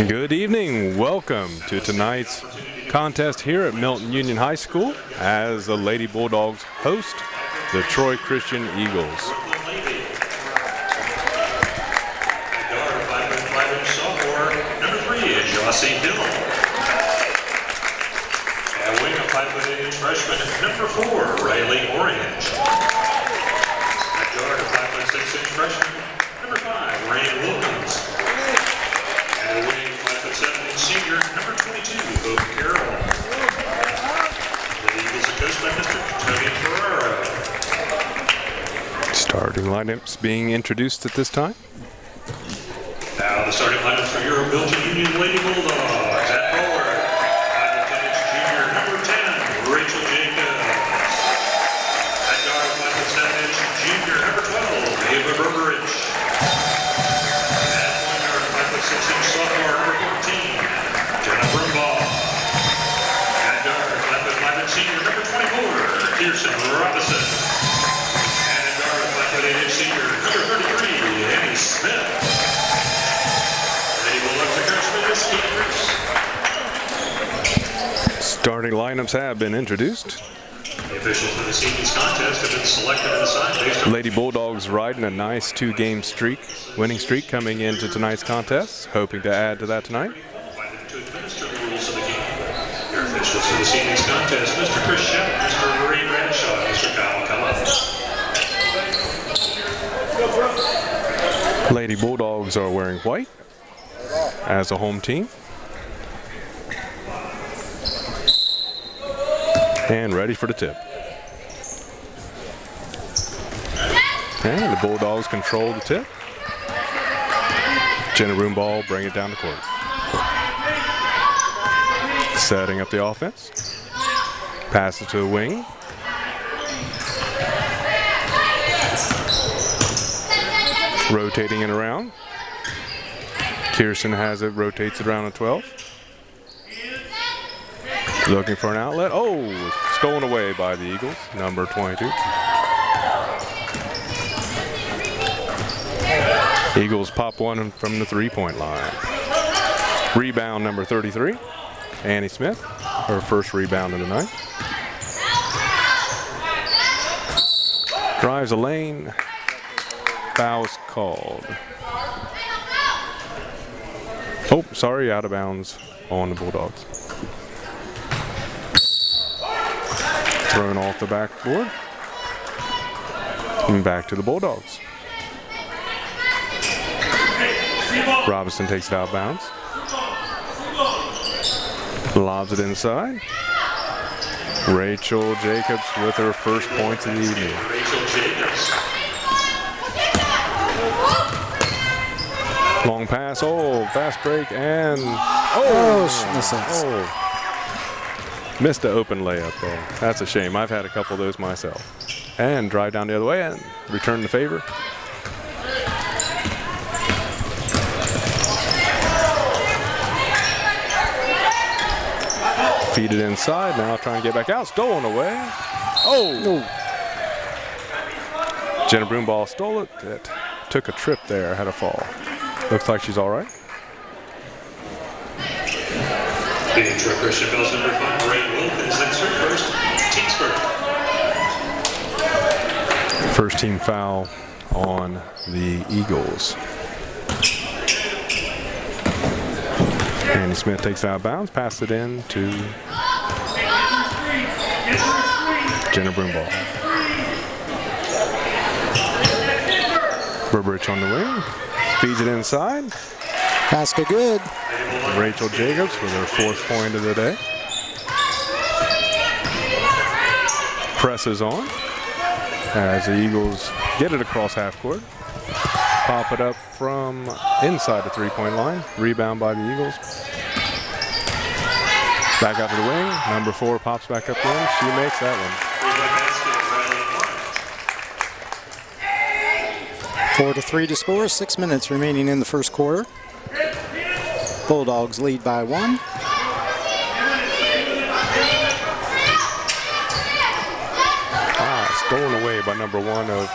Good evening. Welcome to tonight's contest here at Milton Union High School as the Lady Bulldogs host the Troy Christian Eagles. Sophomore, number 3 is Jossie Hill. At wing, a 5'8" freshman, number 4, Riley Orange. At guard, a 5'6" freshman, number 5, Ray Wilkins. At wing, 5'7" senior, number 22, Hope Carroll. The Eagles are coached by Mr. Tony Ferraro. Starting lineups being introduced at this time. Now the starting lineup for your Milton Union Lady Bulldogs. At forward, 5'10" junior, number 10, Rachel Jacobs. At guard, 5'7" junior, number 12, Ava Berberich. At point guard, 5'6" sophomore, number 14, Jenna Brumbaugh. At guard, 5'5" senior, number 24, Kirsten Robinson. And at guard, 5'8" senior, number 33, Annie Smith. Starting lineups have been introduced. The officials for this evening's contest have been selected and assigned based on Lady Bulldogs riding a nice two-game streak, winning streak coming into tonight's contest, hoping to add to that tonight. to administer the rules of the game. Your officials for this evening's contest, Mr. Chris Shep, Mr. Marie Bradshaw, and Mr. Kyle McCullough. Lady Bulldogs are wearing white as a home team. And ready for the tip. And the Bulldogs control the tip. Jenna Brumbaugh bring it down the court. Setting up the offense. Pass it to the wing. Rotating it around. Kirsten has it, rotates it around at 12. Looking for an outlet. Oh, stolen away by the Eagles, number 22. Eagles pop one from the three-point line. Rebound number 33, Annie Smith, her first rebound of the night. Drives a lane. Foul's called. Oh, sorry, out of bounds on the Bulldogs. Thrown off the backboard. And back to the Bulldogs. Robinson takes it out of bounds. Lobs it inside. Rachel Jacobs with her first points of the evening. Rachel Jacobs. Long pass, oh, fast break, and missed the open layup there. That's a shame. I've had a couple of those myself. And drive down the other way and return the favor. Feed it inside, now trying to get back out, stolen away. Oh! Jenna Brumbaugh stole it. It took a trip there, had a fall. Looks like she's all right. The Troy Christian Bells number 5, Ray Wilkins, that's her first team's first. First team foul on the Eagles. Annie Smith takes it out of bounds, passes it in to Jenna Brumbaugh. Berberich on the wing. Feeds it inside. Basket good. Rachel Jacobs with her fourth point of the day. Presses on as the Eagles get it across half court. Pop it up from inside the three-point line. Rebound by the Eagles. Back out to the wing. Number 4 pops back up in. She makes that one. 4-3 to score. 6 minutes remaining in the first quarter. Bulldogs lead by 1. Stolen away by number 1 of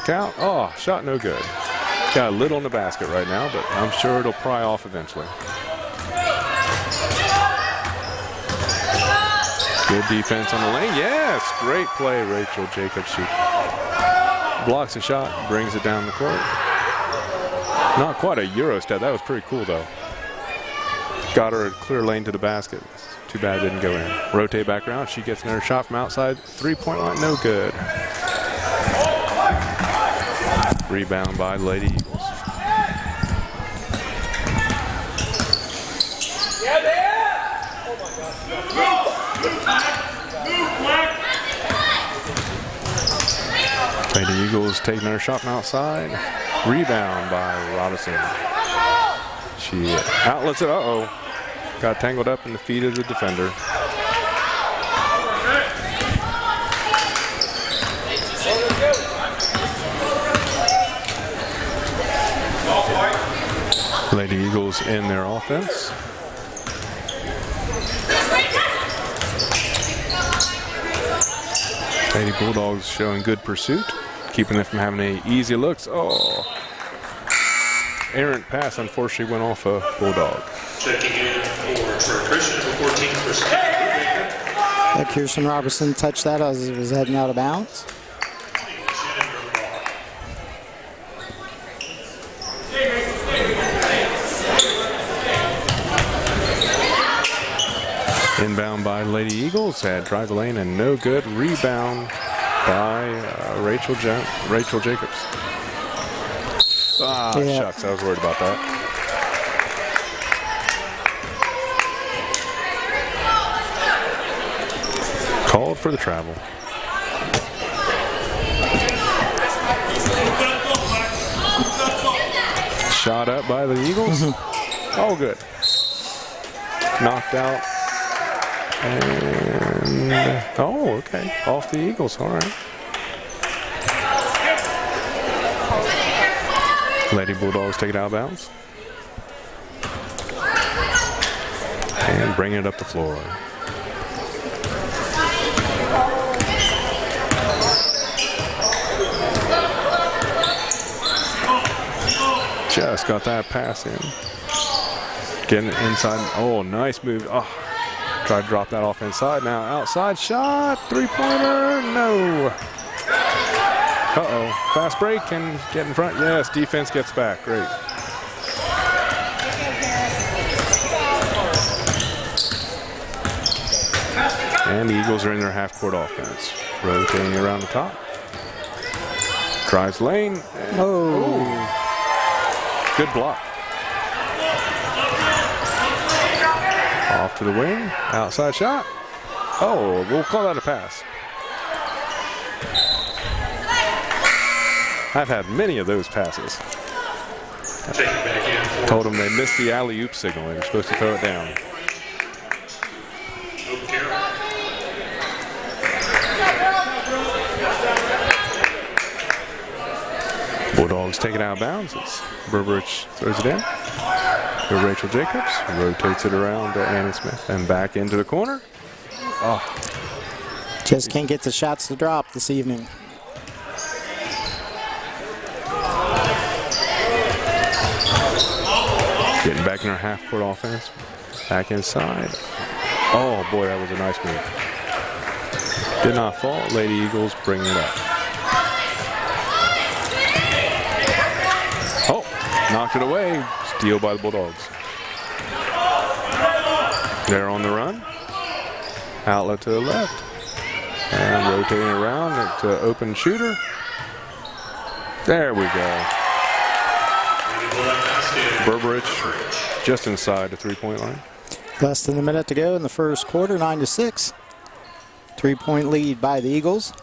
Back out. Oh, shot no good. Got a little in the basket right now, but I'm sure it'll pry off eventually. Good defense on the lane. Yes, great play, Rachel Jacobs. She blocks the shot, brings it down the court. Not quite a Euro step. That was pretty cool, though. Got her a clear lane to the basket. Too bad it didn't go in. Rotate back around. She gets another shot from outside. Three-point line, no good. Rebound by Lady Eagles. Lady Eagles taking another shot from outside. Rebound by Robinson. She outlets it. Uh-oh. Got tangled up in the feet of the defender. Lady Eagles in their offense. Lady Bulldogs showing good pursuit, keeping them from having any easy looks. Oh, errant pass unfortunately went off a Bulldog. Checking in for Christian, number 14 for Steve. Kirsten Robertson touched that as it was heading out of bounds. Inbound by Lady Eagles, had drive the lane and no good. Rebound by Rachel Jacobs. Ah, Yeah. Shucks, I was worried about that. Called for the travel. Shot up by the Eagles. Oh, good. Knocked out. And, oh, okay. Off the Eagles, all right. Lady Bulldogs take it out of bounds. And bring it up the floor. Just got that pass in. Getting it inside. Oh, nice move. Oh, tried to drop that off inside. Now outside shot. Three-pointer. No. Uh-oh. Fast break and get in front. Yes, defense gets back. Great. And the Eagles are in their half-court offense. Rotating around the top. Drives lane. And, Oh. good block. Off to the wing. Outside shot. Oh, we'll call that a pass. I've had many of those passes. Check it back in for Told them they missed the alley-oop signal. They were supposed to throw it down. O'Carroll. Bulldogs take it out of bounds. It's Burbridge throws it in. To Rachel Jacobs. Rotates it around to Annie Smith. And back into the corner. Oh, Just can't get the shots to drop this evening. getting back in our half-court offense. Back inside. Oh, boy, that was a nice move. Did not fall. Lady Eagles bringing it up. Oh, knocked it away. Steal by the Bulldogs. They're on the run. Outlet to the left. And rotating around to open shooter. There we go. Burbridge just inside the three-point line. Less than a minute to go in the first quarter, 9-6. 3-point lead by the Eagles.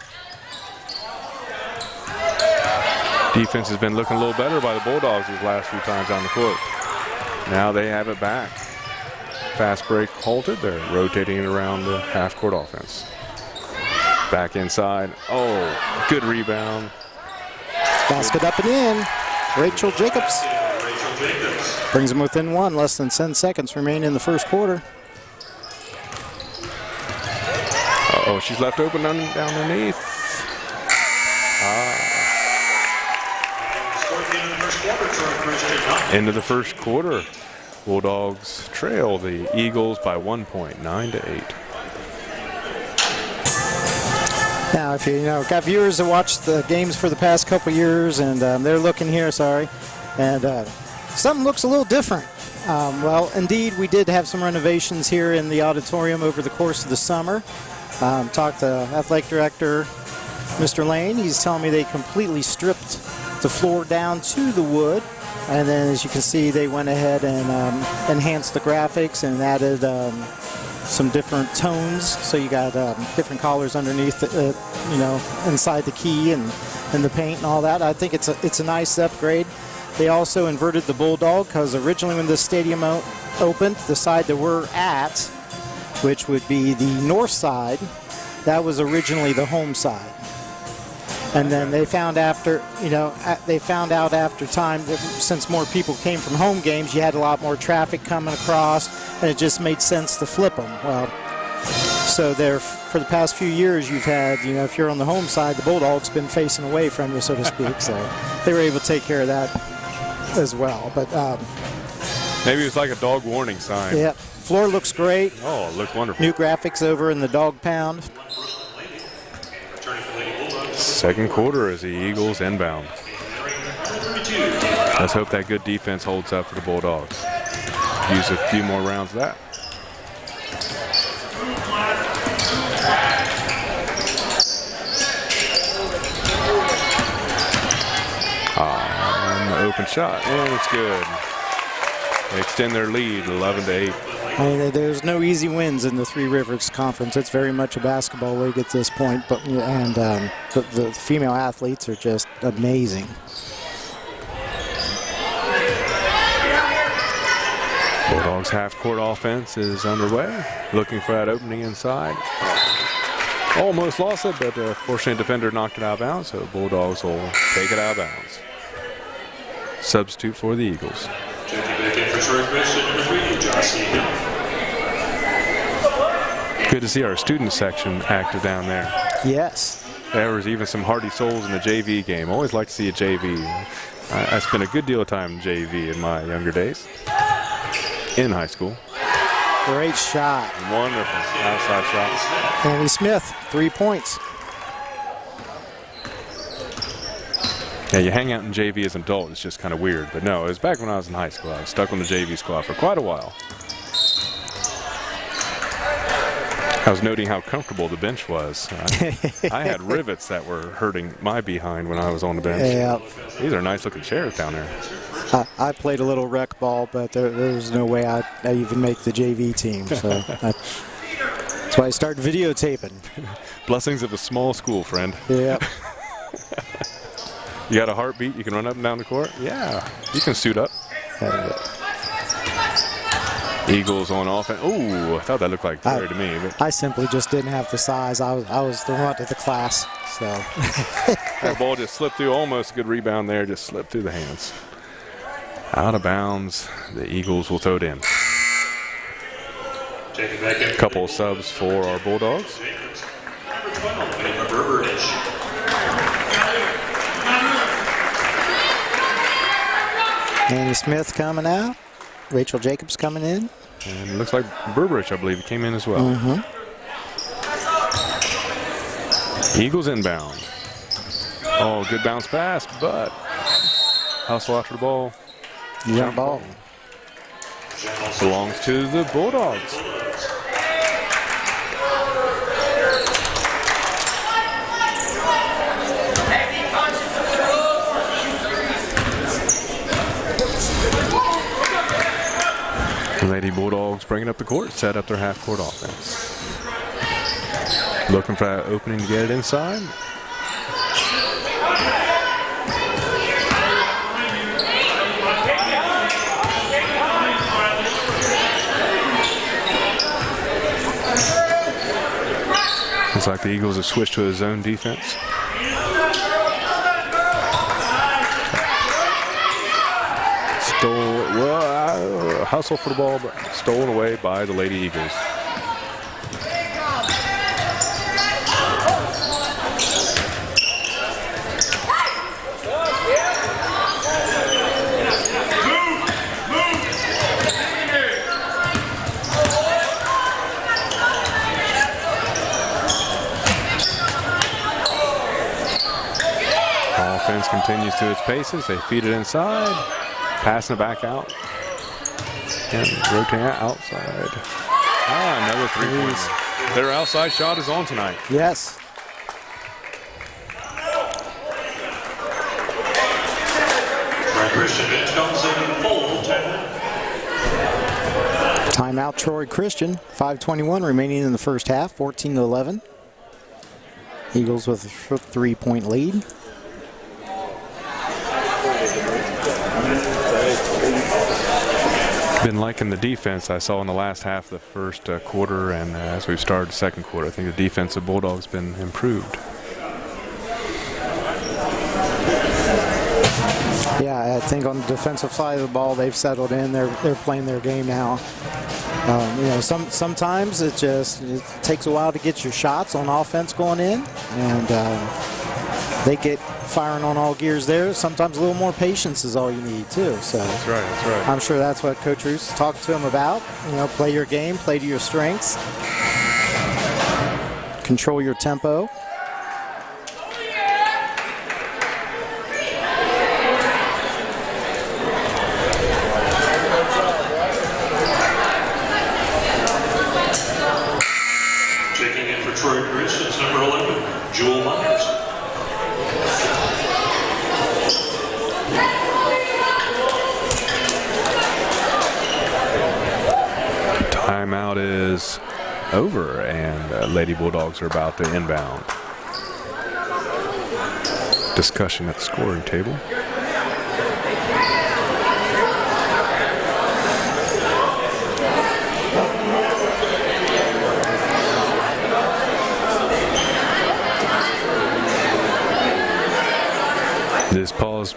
Defense has been looking a little better by the Bulldogs these last few times on the court. Now they have it back. Fast break halted. They're rotating it around the half-court offense. Back inside. Oh, good rebound. Basket up and in. Rachel Jacobs brings them within one. Less than 10 seconds remain in the first quarter. Uh-oh, she's left open down underneath. Into the first quarter. Bulldogs trail the Eagles by 1 point, 9-8. Now, if you got viewers that watched the games for the past couple years, and they're looking here, and something looks a little different. Well, indeed, we did have some renovations here in the auditorium over the course of the summer. Talked to athletic director, Mr. Lane. He's telling me they completely stripped the floor down to the wood. And then, as you can see, they went ahead and enhanced the graphics and added some different tones. So you got different colors underneath, inside the key and the paint and all that. I think it's a nice upgrade. They also inverted the Bulldog because originally when this stadium opened, the side that we're at, which would be the north side, that was originally the home side. And then they found out after time that since more people came from home games, you had a lot more traffic coming across, and it just made sense to flip them. Well, so there for the past few years, you've had, if you're on the home side, the Bulldog's been facing away from you, so to speak. So they were able to take care of that as well. But maybe it's like a dog warning sign. Yeah, floor looks great. Oh, it looked wonderful. New graphics over in the dog pound. Second quarter as the Eagles inbound. Let's hope that good defense holds up for the Bulldogs. Use a few more rounds of that. Open shot, and it's good. They extend their lead 11-8. I mean, there's no easy wins in the Three Rivers Conference. It's very much a basketball league at this point, but the female athletes are just amazing. Bulldogs half-court offense is underway, looking for that opening inside. Almost lost it, but fortunately, defender knocked it out of bounds, so Bulldogs will take it out of bounds. Substitute for the Eagles. Good to see our student section active down there. Yes. There was even some hardy souls in the JV game. Always like to see a JV. I spent a good deal of time in JV in my younger days. In high school. Great shot. Wonderful outside shot. Andy Smith, 3 points. Yeah, you hang out in JV as an adult, it's just kind of weird. But no, it was back when I was in high school. I was stuck on the JV squad for quite a while. I was noting how comfortable the bench was. I had rivets that were hurting my behind when I was on the bench. Yeah. These are nice looking chairs down there. I played a little rec ball, but there was no way I'd even make the JV team. So that's why I started videotaping. Blessings of a small school, friend. Yeah. You got a heartbeat? You can run up and down the court? Yeah, you can suit up. Eagles on offense. Ooh, I thought that looked like Terry to me. But I simply just didn't have the size. I was the runt of the class. So that ball just slipped through. Almost a good rebound there. Just slipped through the hands. Out of bounds. The Eagles will throw it in. A couple of subs for our Bulldogs. Andy Smith coming out. Rachel Jacobs coming in. And it looks like Burbridge, I believe, came in as well. Mm-hmm. Eagles inbound. Oh, good bounce pass, but hustle after the ball. Jump ball. Belongs to the Bulldogs. Lady Bulldogs bringing up the court, set up their half-court offense. Looking for that opening to get it inside. Looks like the Eagles have switched to a zone defense. Hustle for the ball, but stolen away by the Lady Eagles. Defense continues to its paces. They feed it inside. Passing it back out. And rotating it outside. Another 3 points. Their outside shot is on tonight. Yes. Christian bench comes in full Timeout, Troy Christian. 5:21 remaining in the first half. 14-11. Eagles with a 3-point lead. Been liking the defense I saw in the last half of the first quarter, and as we've started the second quarter, I think the defense of Bulldogs been improved. Yeah, I think on the defensive side of the ball, they've settled in. They're playing their game now. Sometimes it takes a while to get your shots on offense going in, and they get firing on all gears there. Sometimes a little more patience is all you need too. So that's right. I'm sure that's what Coach Roos talked to him about. Play your game, play to your strengths, control your tempo. Troy Christian's number 11, Jewel Myers. Timeout is over, and Lady Bulldogs are about to inbound. Discussion at the scoring table. This pause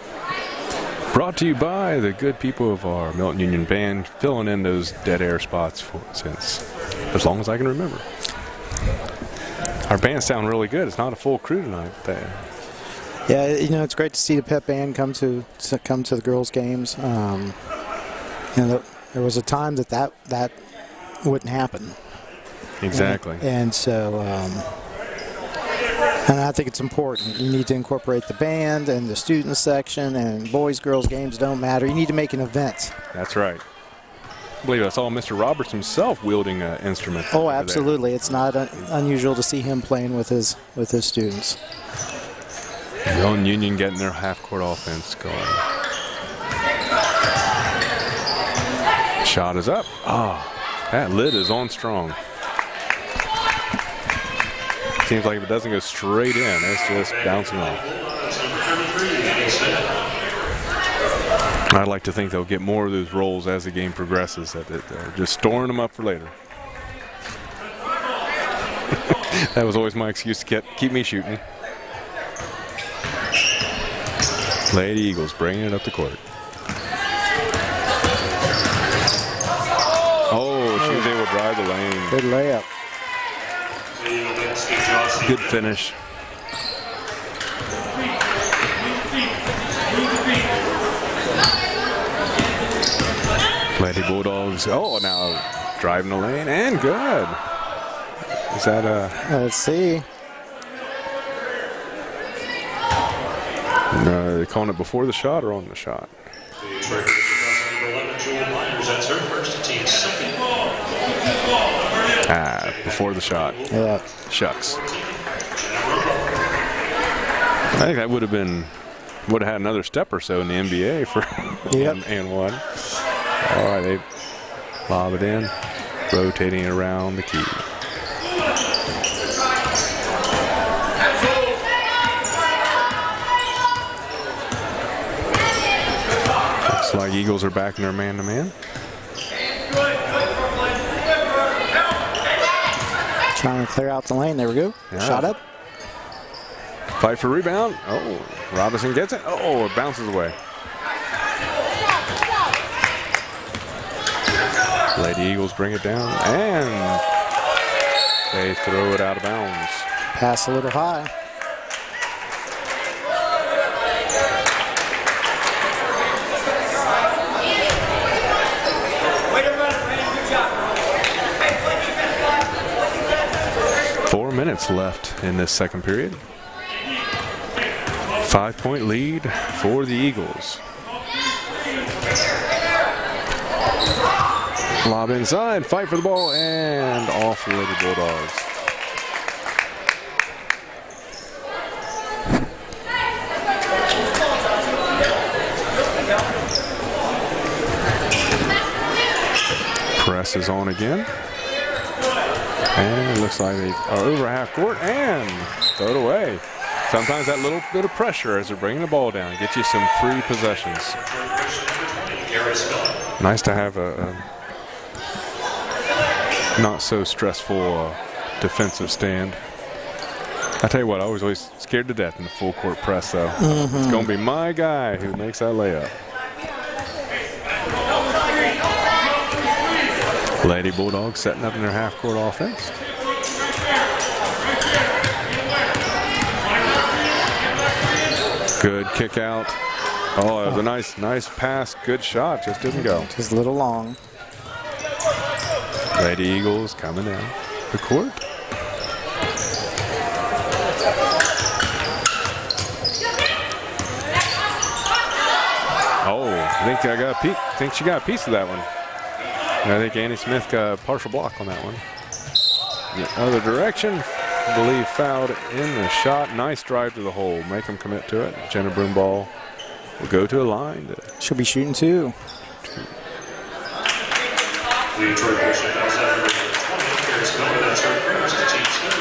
brought to you by the good people of our Milton Union Band, filling in those dead air spots since as long as I can remember. Our bands sound really good. It's not a full crew tonight. Yeah, it's great to see the pep band come to the girls' games. There was a time that wouldn't happen. Exactly. And so. And I think it's important. You need to incorporate the band and the student section, and boys, girls games don't matter. You need to make an event. That's right. I believe I saw Mr. Roberts himself wielding an instrument. Oh, absolutely. It's not unusual to see him playing with his students. Young Union getting their half-court offense going. Shot is up. That lid is on strong. Seems like if it doesn't go straight in, it's just bouncing off. I'd like to think they'll get more of those rolls as the game progresses, that they're just storing them up for later. That was always my excuse to keep me shooting. Lady Eagles bringing it up the court. Oh, she was able to drive the lane. Good layup. Good finish. Lady Bulldogs. Oh, now driving the lane and good. Is that Let's see. No, they're calling it before the shot or on the shot? Number 11, Jewel Myers. That's her first, team second. Before the shot. Yeah. Shucks. I think that would have had another step or so in the NBA for and one. All right, they lob it in, rotating it around the key. Looks like Eagles are back in their man-to-man. Trying to clear out the lane. There we go. Yeah. Shot up. Fight for rebound. Oh, Robinson gets it. Oh, it bounces away. Lady Eagles bring it down, and they throw it out of bounds. Pass a little high. Minutes left in this second period. 5-point lead for the Eagles. Lob inside, fight for the ball, and off the Lady Bulldogs. Press is on again. And it looks like they are over half court and throw it away. Sometimes that little bit of pressure as they're bringing the ball down gets you some free possessions. Nice to have a not so stressful defensive stand. I tell you what, I was always scared to death in the full court press though. It's going to be my guy who makes that layup. Lady Bulldogs setting up in their half-court offense. Good kick out. Oh, it was a nice pass. Good shot. Just didn't go. Just a little long. Lady Eagles coming down the court. Oh, I think she got a piece of that one. And I think Annie Smith got a partial block on that one. The other direction, I believe fouled in the shot. Nice drive to the hole. Make them commit to it. Jenna Broomball will go to a line. She'll be shooting two. Detroit Bishop outside number 20. Paris Miller, that's her first team scoop.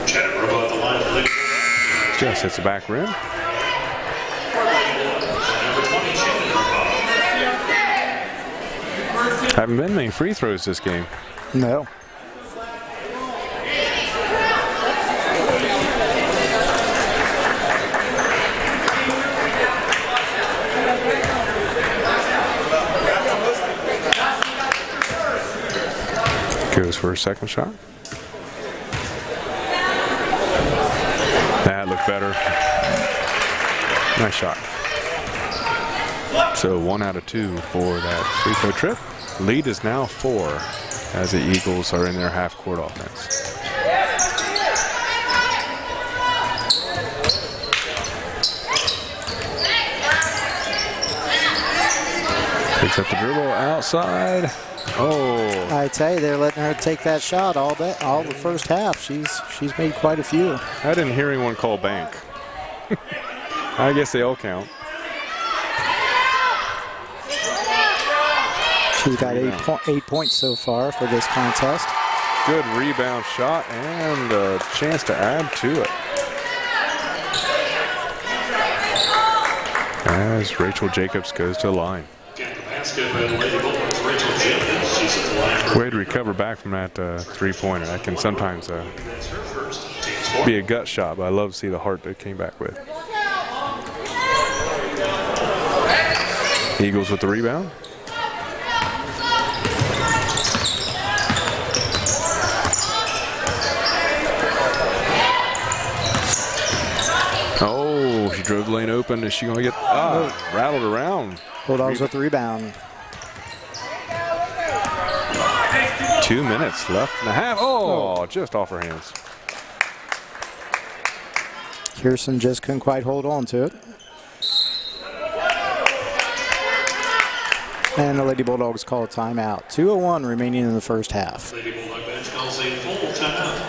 Jenna Broomball at the line for Lady Bulldogs. Just hits the back rim. Haven't been many free throws this game. No. Goes for a second shot. That looked better. Nice shot. So 1 out of 2 for that free throw trip. Lead is now 4 as the Eagles are in their half-court offense. Picks up the dribble outside. Oh. I tell you, they're letting her take that shot all the first half. She's made quite a few. I didn't hear anyone call bank. I guess they all count. She's got 8 points so far for this contest. Good rebound shot and a chance to add to it. As Rachel Jacobs goes to the line. Way to recover back from that three-pointer. That can sometimes be a gut shot, but I love to see the heart that came back with. Eagles with the rebound. Oh, she drove the lane open. Is she going to get rattled around? Bulldogs with the rebound. 2 minutes left and a half. Oh, just off her hands. Kirsten just couldn't quite hold on to it. And the Lady Bulldogs call a timeout. 2:01 remaining in the first half. Lady Bulldog bench calls a full timeout.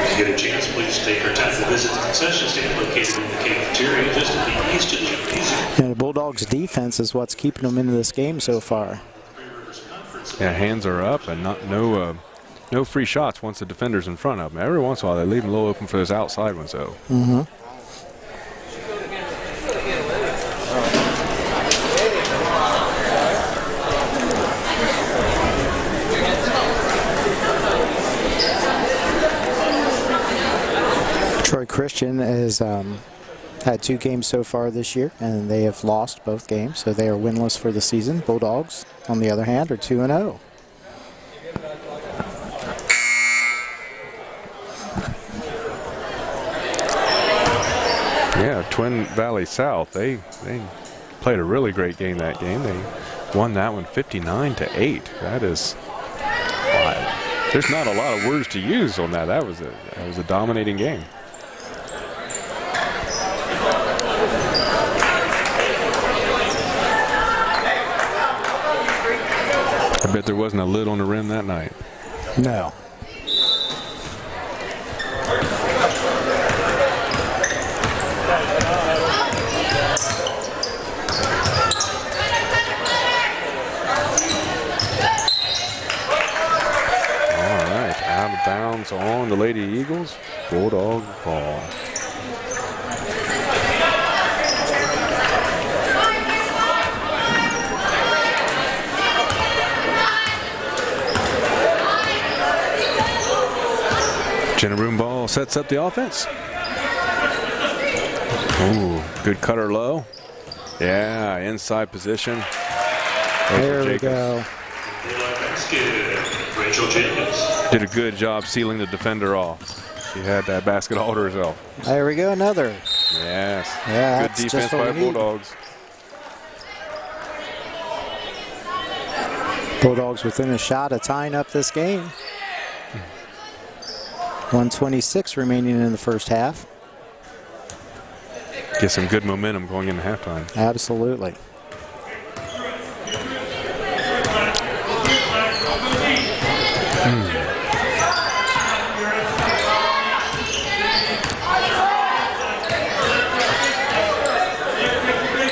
If you get a chance, please take your time to visit the concession stand located in the cafeteria just to the east of the gymnasium. And the Bulldogs' defense is what's keeping them into this game so far. Yeah, hands are up and no free shots once the defender's in front of them. Every once in a while, they leave them a little open for those outside ones, though. Mm-hmm. Troy Christian has had 2 games so far this year, and they have lost both games, so they are winless for the season. Bulldogs, on the other hand, are 2-0. Yeah, Twin Valley South, they played a really great game that game. They won that one 59-8. That is, there's not a lot of words to use on that. That was a dominating game. I bet there wasn't a lid on the rim that night. No. Out of bounds on the Lady Eagles. Bulldog ball. Jenna Broomball sets up the offense. Ooh, good cutter low. Yeah, inside position. There we go. Rachel Jacobs. Did a good job sealing the defender off. She had that basket all to herself. There we go, another. Yes. Yeah, good defense by the Bulldogs. Bulldogs within a shot of tying up this game. 1:26 remaining in the first half. Get some good momentum going into halftime. Absolutely.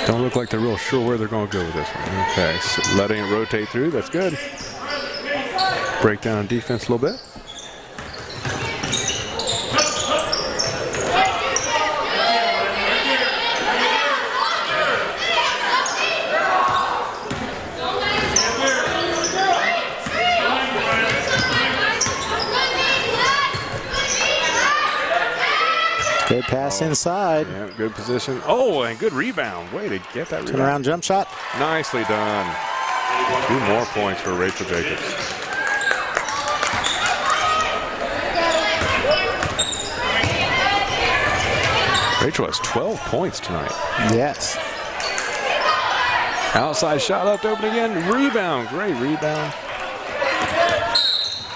Don't look like they're real sure where they're going to go with this one. Okay, so letting it rotate through, that's good. Break down defense a little bit. Good pass inside. Yeah, good position. Oh, and good rebound. Way to get that rebound. Turn around jump shot. Nicely done. 2 more points for Rachel Jacobs. Rachel has 12 points tonight. Yes. Outside shot left open again. Rebound. Great rebound.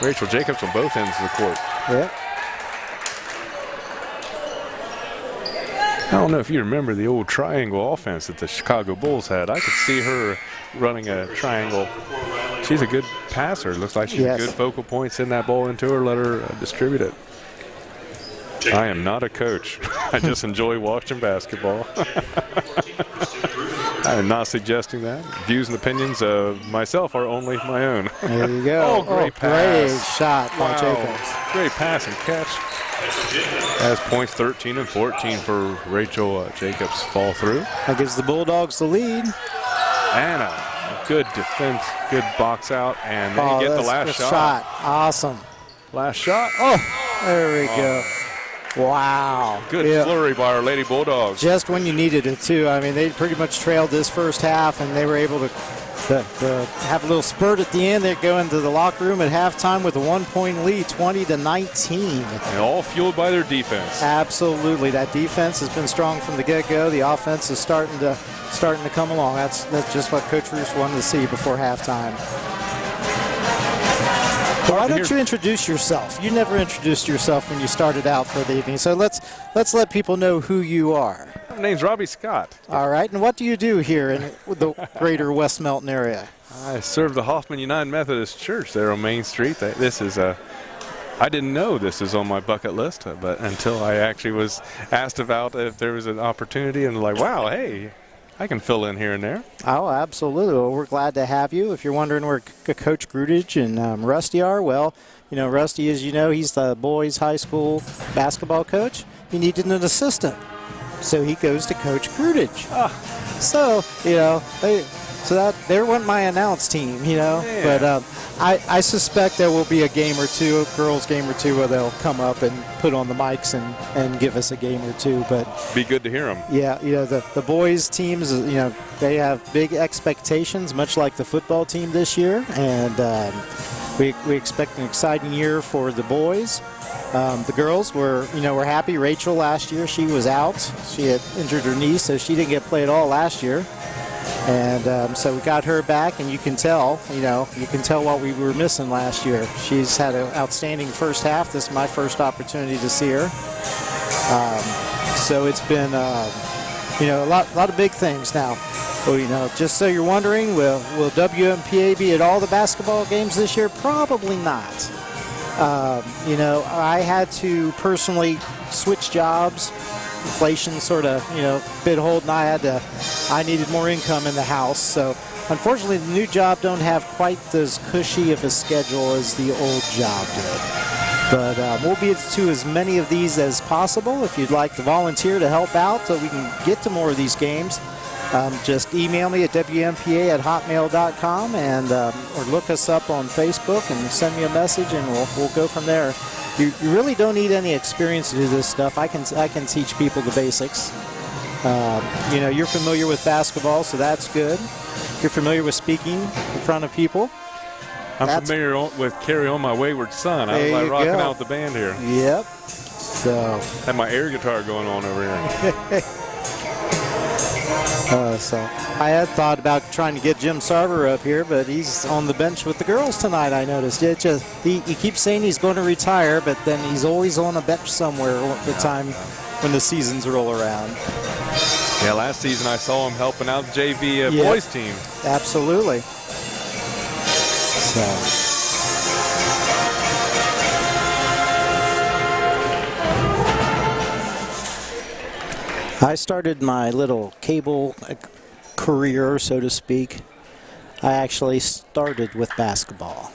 Rachel Jacobs on both ends of the court. Yep. I don't know if you remember the old triangle offense that the Chicago Bulls had. I could see her running a triangle. She's a good passer. Looks like she's a good focal point. Send that ball into her, let her distribute it. I am not a coach. I just enjoy watching basketball. I am not suggesting that. Views and opinions of myself are only my own. There you go. Great pass. Great shot by Jacobs. Great pass and catch. As points 13 and 14 for Rachel Jacobs fall through. That gives the Bulldogs the lead. And a good defense, good box out, and then you get the last shot. Awesome. Last shot. Oh, there we go. Wow. Good flurry by our Lady Bulldogs. Just when you needed it, too. I mean, they pretty much trailed this first half, and they were able to have a little spurt at the end. They go into the locker room at halftime with a 1-point lead, 20-19. And all fueled by their defense. Absolutely. That defense has been strong from the get-go. The offense is starting to come along. That's just what Coach Roos wanted to see before halftime. So why don't you introduce yourself? You never introduced yourself when you started out for the evening. So let's let people know who you are. My name's Robbie Scott. All right. And what do you do here in the greater West Melton area? I serve the Hoffman United Methodist Church there on Main Street. This is I didn't know this is on my bucket list, but until I actually was asked about if there was an opportunity, and like, wow, hey, I can fill in here and there. Oh, absolutely. Well, we're glad to have you. If you're wondering where Coach Grudich and Rusty are, well, you know, Rusty, as you know, he's the boys' high school basketball coach. He needed an assistant, so he goes to Coach Grudich. So, you know, they weren't my announce team, you know. Yeah. But I suspect there will be a game or two, a girls' game or two, where they'll come up and put on the mics and give us a game or two. But be good to hear them. Yeah, you know, the boys' teams, you know, they have big expectations, much like the football team this year. And we expect an exciting year for the boys. The girls we're happy. Rachel last year, she was out. She had injured her knee, so she didn't get to play at all last year. And so we got her back, and you can tell what we were missing last year. She's had an outstanding first half. This is my first opportunity to see her. So it's been, a lot of big things now. Well, just so you're wondering, will WMPA be at all the basketball games this year? Probably not. I had to personally switch jobs. Inflation sort of, bit hold, and I needed more income in the house. So unfortunately, the new job don't have quite as cushy of a schedule as the old job did. But we'll be to as many of these as possible. If you'd like to volunteer to help out so we can get to more of these games, just email me at wmpa@hotmail.com and or look us up on Facebook and send me a message, and we'll go from there. You really don't need any experience to do this stuff. I can teach people the basics. You're familiar with basketball, so that's good. You're familiar with speaking in front of people. I'm familiar with Carry On My Wayward Son. I was like rocking out with the band here. Yep. So had my air guitar going on over here. So I had thought about trying to get Jim Sarver up here, but he's on the bench with the girls tonight, I noticed. He keeps saying he's going to retire, but then he's always on a bench somewhere at the time when the seasons roll around. Yeah, last season I saw him helping out the JV boys team. Absolutely. So. I started my little cable career, so to speak. I actually started with basketball.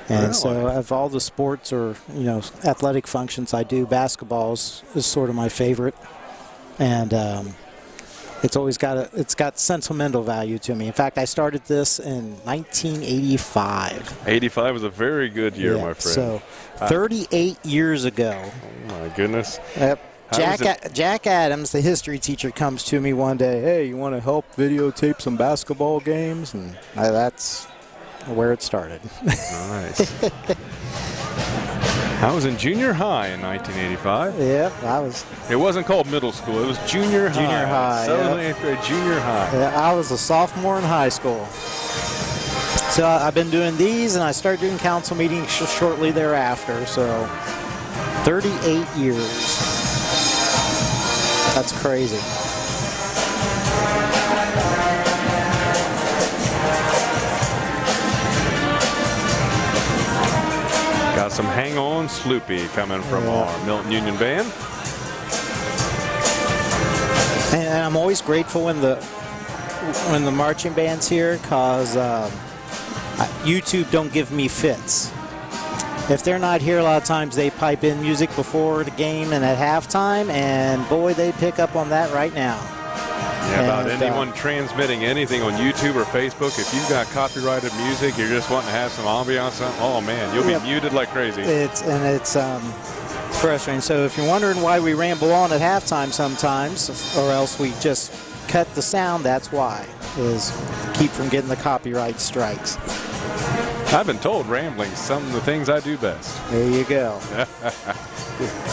And really? So of all the sports or, athletic functions I do, basketball is sort of my favorite. And it's got sentimental value to me. In fact, I started this in 1985. 85 was a very good year, my friend. So 38 years ago. Oh, my goodness. Yep. Jack Adams, the history teacher, comes to me one day. Hey, you want to help videotape some basketball games? And that's where it started. Nice. I was in junior high in 1985. Yeah, I was. It wasn't called middle school. It was junior high. Junior high. 7th, 8th grade, junior high. Yeah, I was a sophomore in high school. So I've been doing these, and I started doing council meetings shortly thereafter. So 38 years. That's crazy. Got some Hang On Sloopy coming from our Milton Union band. And I'm always grateful when the marching band's here, because YouTube don't give me fits. If they're not here, a lot of times they pipe in music before the game and at halftime, and boy, they pick up on that right now. Yeah, about anyone transmitting anything on YouTube or Facebook, if you've got copyrighted music, you're just wanting to have some ambiance, oh man, you'll be muted like crazy. It's frustrating. So if you're wondering why we ramble on at halftime sometimes, or else we just cut the sound, that's why, is keep from getting the copyright strikes. I've been told rambling's some of the things I do best. There you go.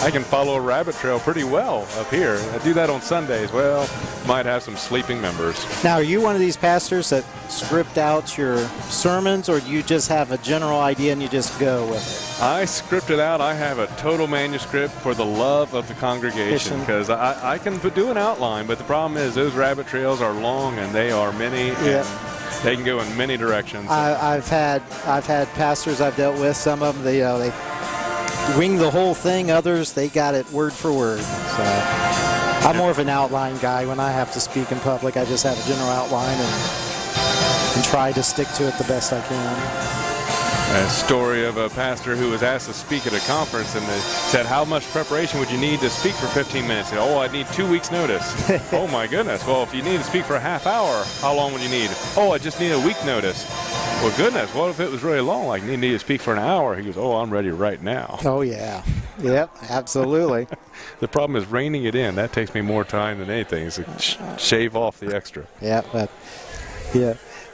I can follow a rabbit trail pretty well up here. I do that on Sundays. Well, might have some sleeping members. Now, are you one of these pastors that script out your sermons, or do you just have a general idea and you just go with it? I script it out. I have a total manuscript for the love of the congregation, because I can do an outline, but the problem is those rabbit trails are long and they are many. Yeah. And they can go in many directions. I've had pastors I've dealt with. Some of them they wing the whole thing. Others they got it word for word. So I'm more of an outline guy. When I have to speak in public, I just have a general outline and try to stick to it the best I can. A story of a pastor who was asked to speak at a conference, and they said, how much preparation would you need to speak for 15 minutes? He said, I need 2 weeks notice. Oh my goodness. Well, if you need to speak for a half hour, how long would you need? I just need a week notice. Well, goodness, what if it was really long? Like, you need to speak for an hour. He goes, I'm ready right now. Oh, yeah. Yep, absolutely. The problem is reining it in. That takes me more time than anything. So shave off the extra. Yeah,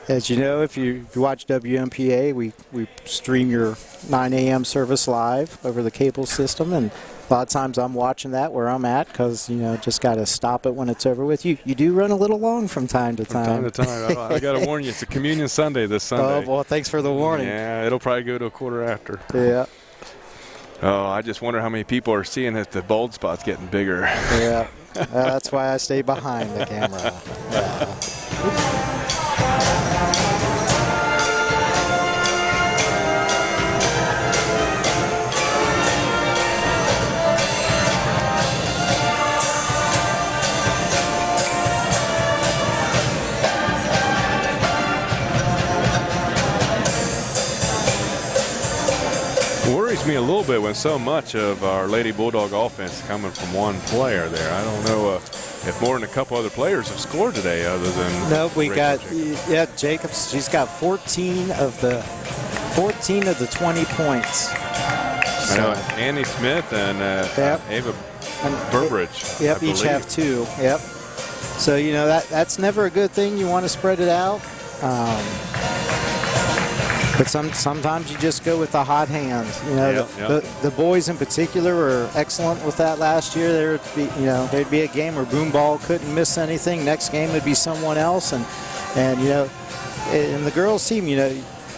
as you know, if you watch WMPA, we stream your 9 a.m. service live over the cable system, and A lot of times I'm watching that where I'm at because, just got to stop it when it's over with. You do run a little long from time to time. From time to time. I got to warn you, it's a Communion Sunday this Sunday. Oh, well, thanks for the warning. Yeah, it'll probably go to a quarter after. Yeah. Oh, I just wonder how many people are seeing that the bald spot's getting bigger. Yeah. That's why I stay behind the camera. Yeah. Worries me a little bit when so much of our Lady Bulldog offense is coming from one player there. I don't know if more than a couple other players have scored today other than Nope, we Rachel got Jacobs. She's got 14 of the 20 points. I know Annie Smith and Ava Burbridge. Yep, each have 2. Yep. So that's never a good thing. You want to spread it out. But sometimes you just go with the hot hand. The boys in particular were excellent with that last year. There'd be a game where Boom Ball couldn't miss anything. Next game would be someone else, and the girls team,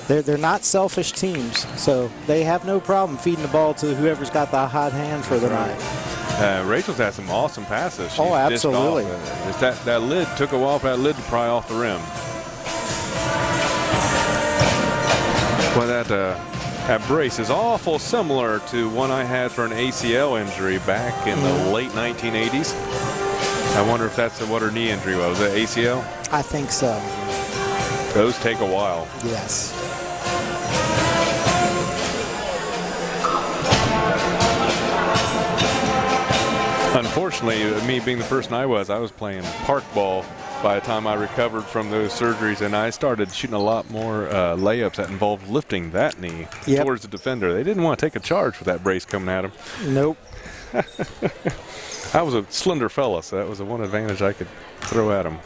they're not selfish teams, so they have no problem feeding the ball to whoever's got the hot hand for the night. Rachel's had some awesome passes. She's absolutely. That lid took a while for that lid to pry off the rim. Well, that brace is awful similar to one I had for an ACL injury back in the late 1980s. I wonder if that's what her knee injury was. Was it ACL? I think so. Those take a while. Yes. Unfortunately, me being the person I was playing park ball by the time I recovered from those surgeries, and I started shooting a lot more layups that involved lifting that knee towards the defender. They didn't want to take a charge with that brace coming at them. Nope. I was a slender fella, so that was the one advantage I could throw at him.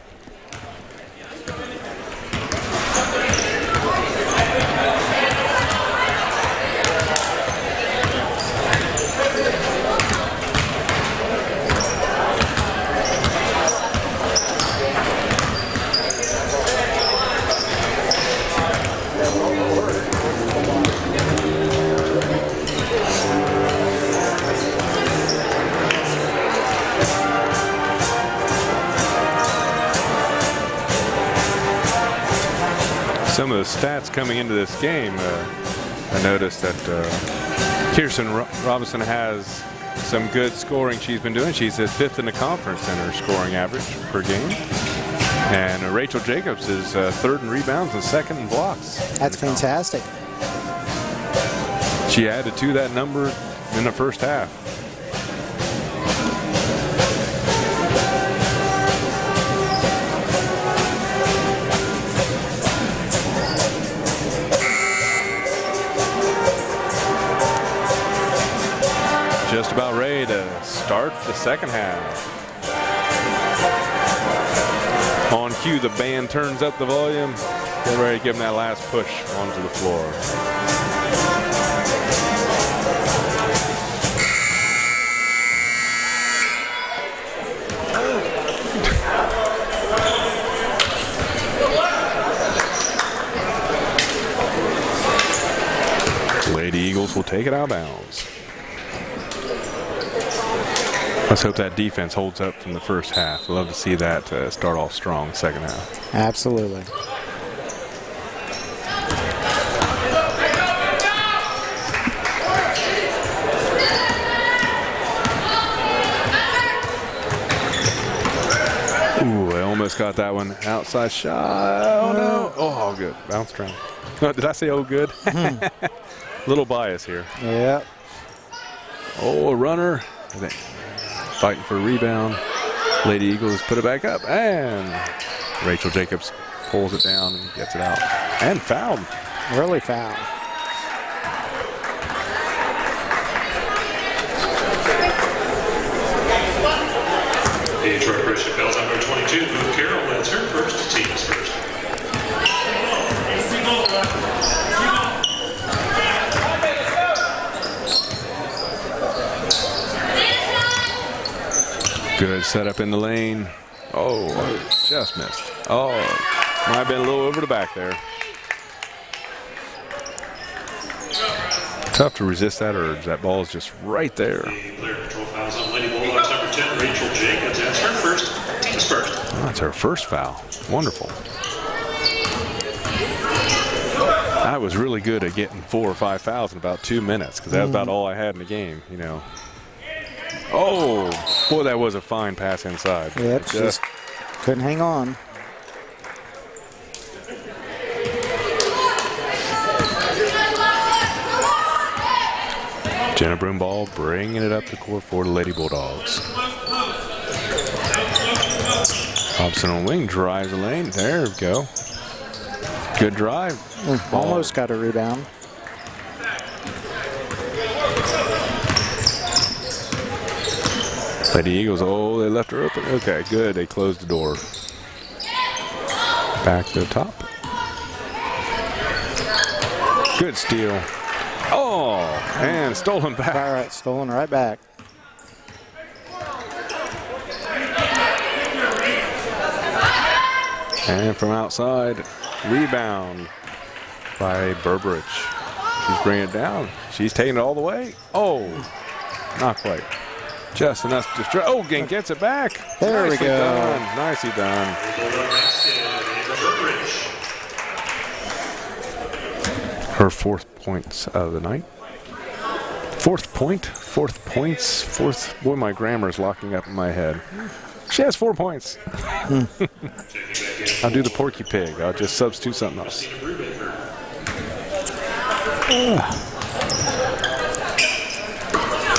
Some of the stats coming into this game, I noticed that Kirsten Robinson has some good scoring she's been doing. She's at 5th in the conference in her scoring average per game. And Rachel Jacobs is 3rd in rebounds and 2nd in blocks. That's fantastic. She added to that number in the first half. Just about ready to start the second half. On cue, the band turns up the volume. Get ready to give them that last push onto the floor. Lady Eagles will take it out of bounds. Let's hope that defense holds up from the first half. We'd love to see that start off strong second half. Absolutely. Ooh, I almost got that one. Outside shot. Oh, no. Oh, good. Bounced around. Did I say oh, good? Little bias here. Yeah. Oh, a runner. Fighting for a rebound. Lady Eagles put it back up, and Rachel Jacobs pulls it down and gets it out. And fouled. Early foul. Detroit Christian fouls number 22. Luke Carroll, that's her first. Team's first. Good setup in the lane. Oh, just missed. Oh, might have been a little over the back there. Tough to resist that urge. That ball is just right there. Player control fouls on Lady Bulldogs number 10, Rachel Jacobs. That's her first, team's first. Oh, that's her first foul. Wonderful. I was really good at getting 4 or 5 fouls in about 2 minutes because that was about all I had in the game, you know. Oh, boy, that was a fine pass inside. Yep, just couldn't hang on. Jenna Broomball bringing it up the court for the Lady Bulldogs. Thompson on wing, drives the lane. There we go. Good drive. Almost got a rebound. Lady Eagles, oh, they left her open. Okay, good. They closed the door. Back to the top. Good steal. Oh, and stolen back. All right, stolen right back. And from outside, rebound by Burbridge. She's bringing it down. She's taking it all the way. Oh, not quite. Just enough to destroy. Oh, again, gets it back. There we go. Done. Nicely done. Her 4th points of the night. 4th point, 4th points, 4th. Boy, my grammar is locking up in my head. She has 4 points. I'll do the Porky Pig. I'll just substitute something else.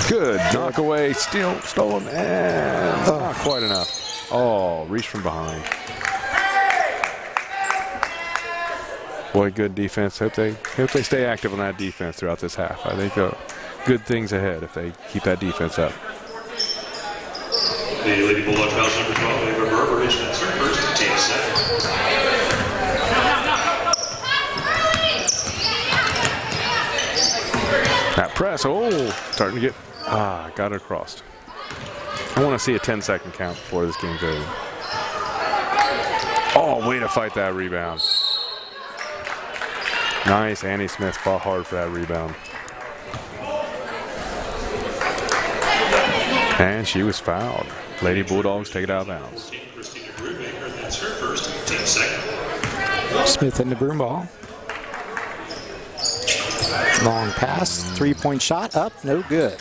Good knock away, steal, stolen, and not quite enough. Oh, reach from behind. Boy, good defense. Hope they stay active on that defense throughout this half. I think good things ahead if they keep that defense up. The Lady Bulldog fouls number 12, Ava Burbridge. That's her first and team second. That press, oh, starting to get, got it across. I want to see a 10-second count before this game's over. Oh, way to fight that rebound. Nice, Annie Smith fought hard for that rebound. And she was fouled. Lady Bulldogs take it out of bounds. Christina Brubaker, that's her first and team second. Smith in the broom ball. Long pass, 3-point shot up, no good.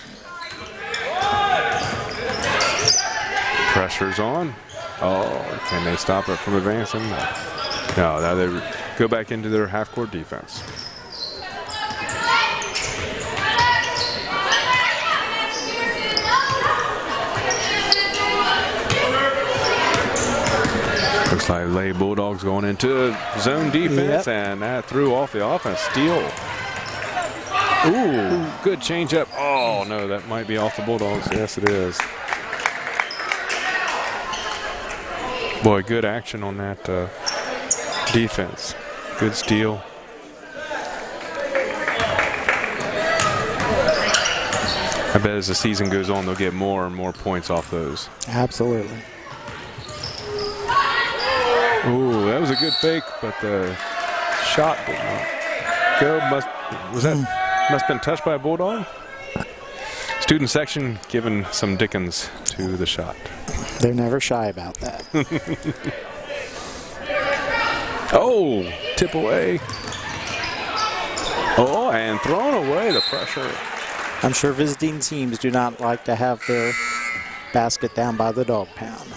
Pressure's on. Oh, can they stop it from advancing? No, now they go back into their half-court defense. Looks like Lady Bulldogs going into zone defense, and that threw off the offense. Steal. Ooh, good change up. Oh, no, that might be off the Bulldogs. Yes, it is. Boy, good action on that defense. Good steal. I bet as the season goes on, they'll get more and more points off those. Absolutely. Ooh, that was a good fake, but the shot did not go. Must have been touched by a Bulldog. Student section giving some Dickens to the shot. They're never shy about that. Oh, tip away. Oh, and thrown away the pressure. I'm sure visiting teams do not like to have their basket down by the dog pound.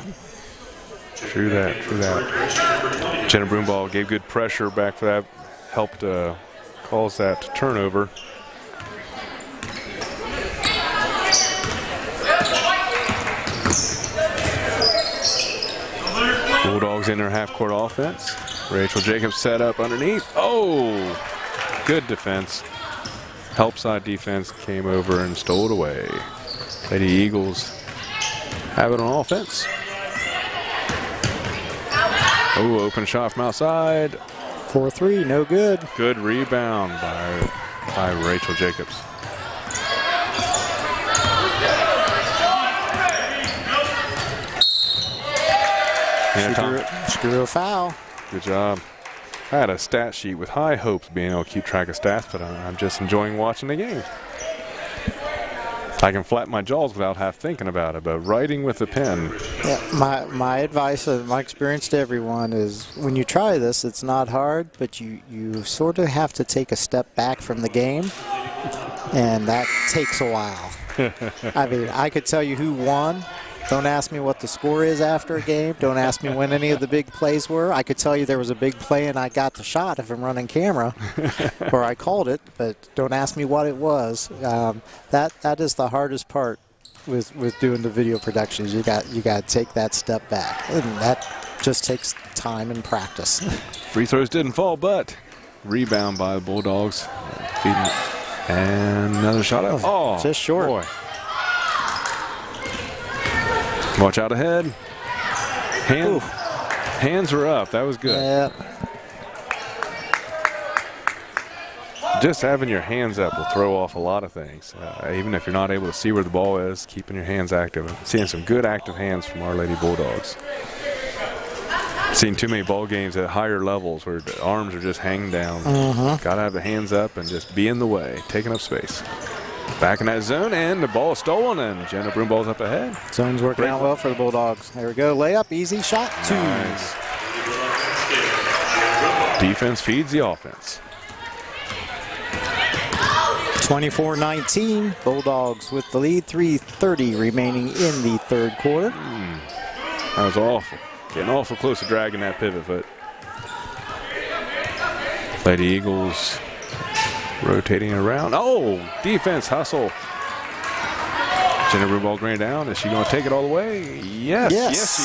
True that, true that. Jenna Broomball gave good pressure back for that. Helped cause that turnover. Bulldogs in their half-court offense. Rachel Jacobs set up underneath. Oh, good defense. Help side defense came over and stole it away. Lady Eagles have it on offense. Oh, open shot from outside. 4-3, no good. Good rebound by Rachel Jacobs. Yeah, Tom. She drew a foul. Good job. I had a stat sheet with high hopes being able to keep track of stats, but I'm just enjoying watching the game. I can flap my jaws without half thinking about it, but writing with a pen. Yeah, my advice, my experience to everyone is when you try this, it's not hard, but you sort of have to take a step back from the game, and that takes a while. I mean, I could tell you who won. Don't ask me what the score is after a game. Don't ask me when any of the big plays were. I could tell you there was a big play and I got the shot if I'm running camera, or I called it, but don't ask me what it was. That is the hardest part with doing the video productions. You got to take that step back, and that just takes time and practice. Free throws didn't fall, but rebound by the Bulldogs. And another shot up. Oh, just short. Boy. Watch out ahead. Hands were up. That was good. Yeah. Just having your hands up will throw off a lot of things. Even if you're not able to see where the ball is, keeping your hands active. Seeing some good active hands from Our Lady Bulldogs. Seen too many ball games at higher levels where the arms are just hanging down. Got to have the hands up and just be in the way, taking up space. Back in that zone, and the ball is stolen, and Jenna Broomball's up ahead. Zone's working out well for the Bulldogs. There we go. Layup, easy shot, 2. Nice. Defense feeds the offense. 24-19, Bulldogs with the lead, 3:30 remaining in the third quarter. That was awful. Getting awful close to dragging that pivot foot. Lady Eagles rotating around. Oh, defense hustle. Jenna Broomball ran down. Is she going to take it all the way? Yes, yes she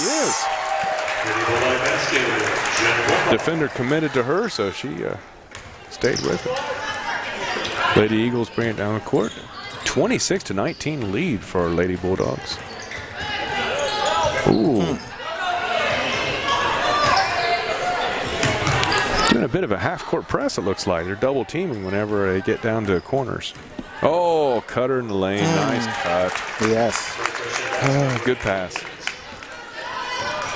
is. Defender committed to her, so she stayed with it. Lady Eagles bring it down the court. 26-19 lead for our Lady Bulldogs. Ooh. Doing a bit of a half-court press, it looks like. They're double teaming whenever they get down to corners. Oh, cutter in the lane. Nice cut. Yes. Good pass.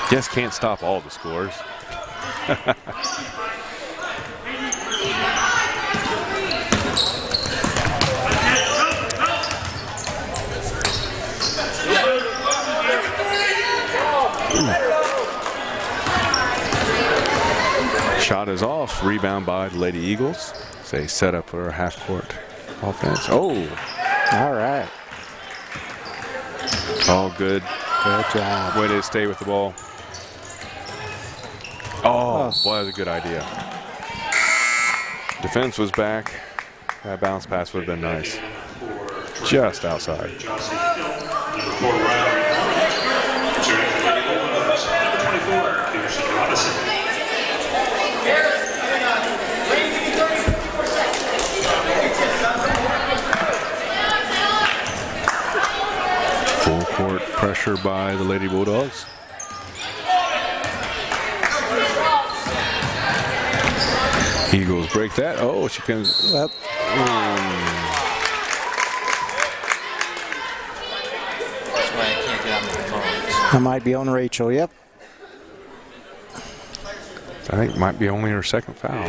Just can't stop all the scores. Shot is off. Rebound by the Lady Eagles. They set up for a half-court offense. Oh. All right. All good. Good job. Way to stay with the ball. Oh, boy, that was a good idea. Defense was back. That bounce pass would have been nice. Just outside. Full court pressure by the Lady Bulldogs. Eagles break that. Oh, she comes. Yep. That's why I can't get on the phones. I might be on Rachel. Yep. I think might be only her second foul.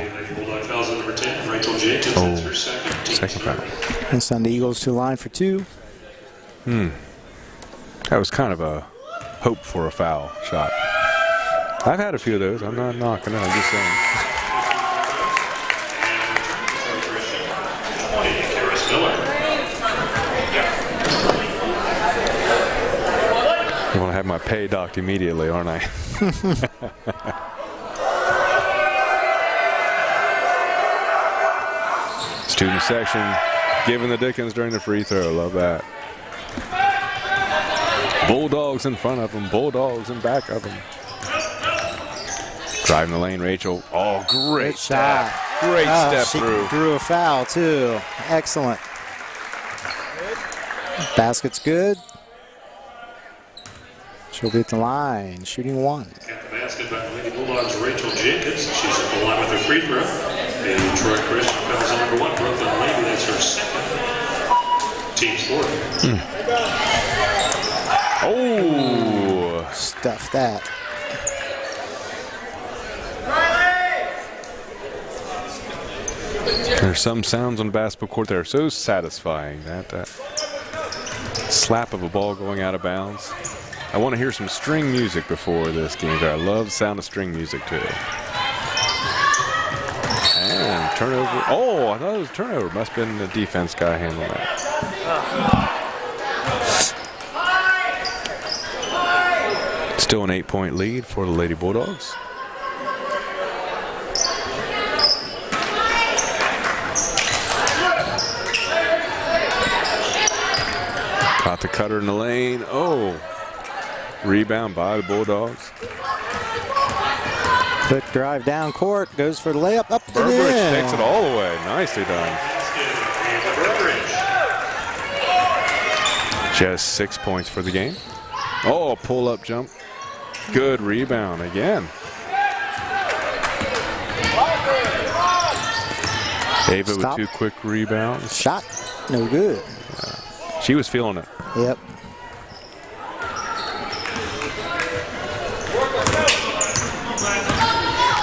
Oh, second foul. And send the Eagles to the line for 2. That was kind of a hope for a foul shot. I've had a few of those. I'm not knocking it. I'm just saying. I'm going to have my pay docked immediately, aren't I? Student section giving the Dickens during the free throw. Love that. Bulldogs in front of them. Bulldogs in back of them. Driving the lane, Rachel. Oh, great shot. Great step she through. Drew a foul, too. Excellent. Basket's good. She'll be at the line, shooting 1. At the basket by the Lady Bulldogs, Rachel Jacobs. She's at the line with her free throw. And Troy Christian comes on number 1. Brooklyn Lady, that's her second. Team scored. Oh. Stuff that. There's some sounds on the basketball court that are so satisfying. That slap of a ball going out of bounds. I want to hear some string music before this game. I love the sound of string music too. And turnover. Oh, I thought it was a turnover. Must have been the defense guy handling that. Still an 8-point lead for the Lady Bulldogs. Caught the cutter in the lane. Oh, rebound by the Bulldogs. Quick drive down court, goes for the layup, up and Burbridge in. takes it all the way. Nicely done. Just 6 points for the game. Oh, pull-up jump. Good rebound again. Ava Stop. with 2 quick rebounds. Shot, no good. She was feeling it. Yep.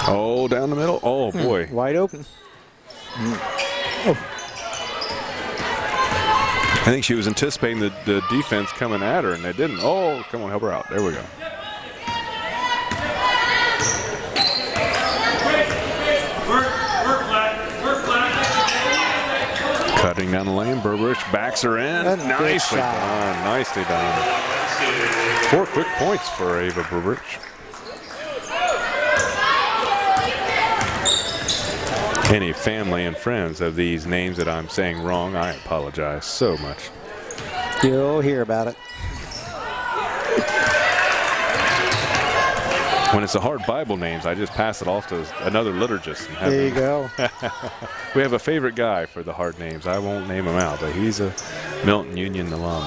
Oh, down the middle. Oh, boy. Wide open. I think she was anticipating the defense coming at her, and they didn't. Oh, come on, help her out. There we go. Cutting down the lane, Burbridge backs her in. That's a good Nicely shot. done, nicely done. 4 quick points for Ava Burbridge. Any family and friends of these names that I'm saying wrong, I apologize so much. You'll hear about it. When it's the hard Bible names, I just pass it off to another liturgist. And have There you him- go. We have a favorite guy for the hard names. I won't name him out, but he's a Milton Union alum.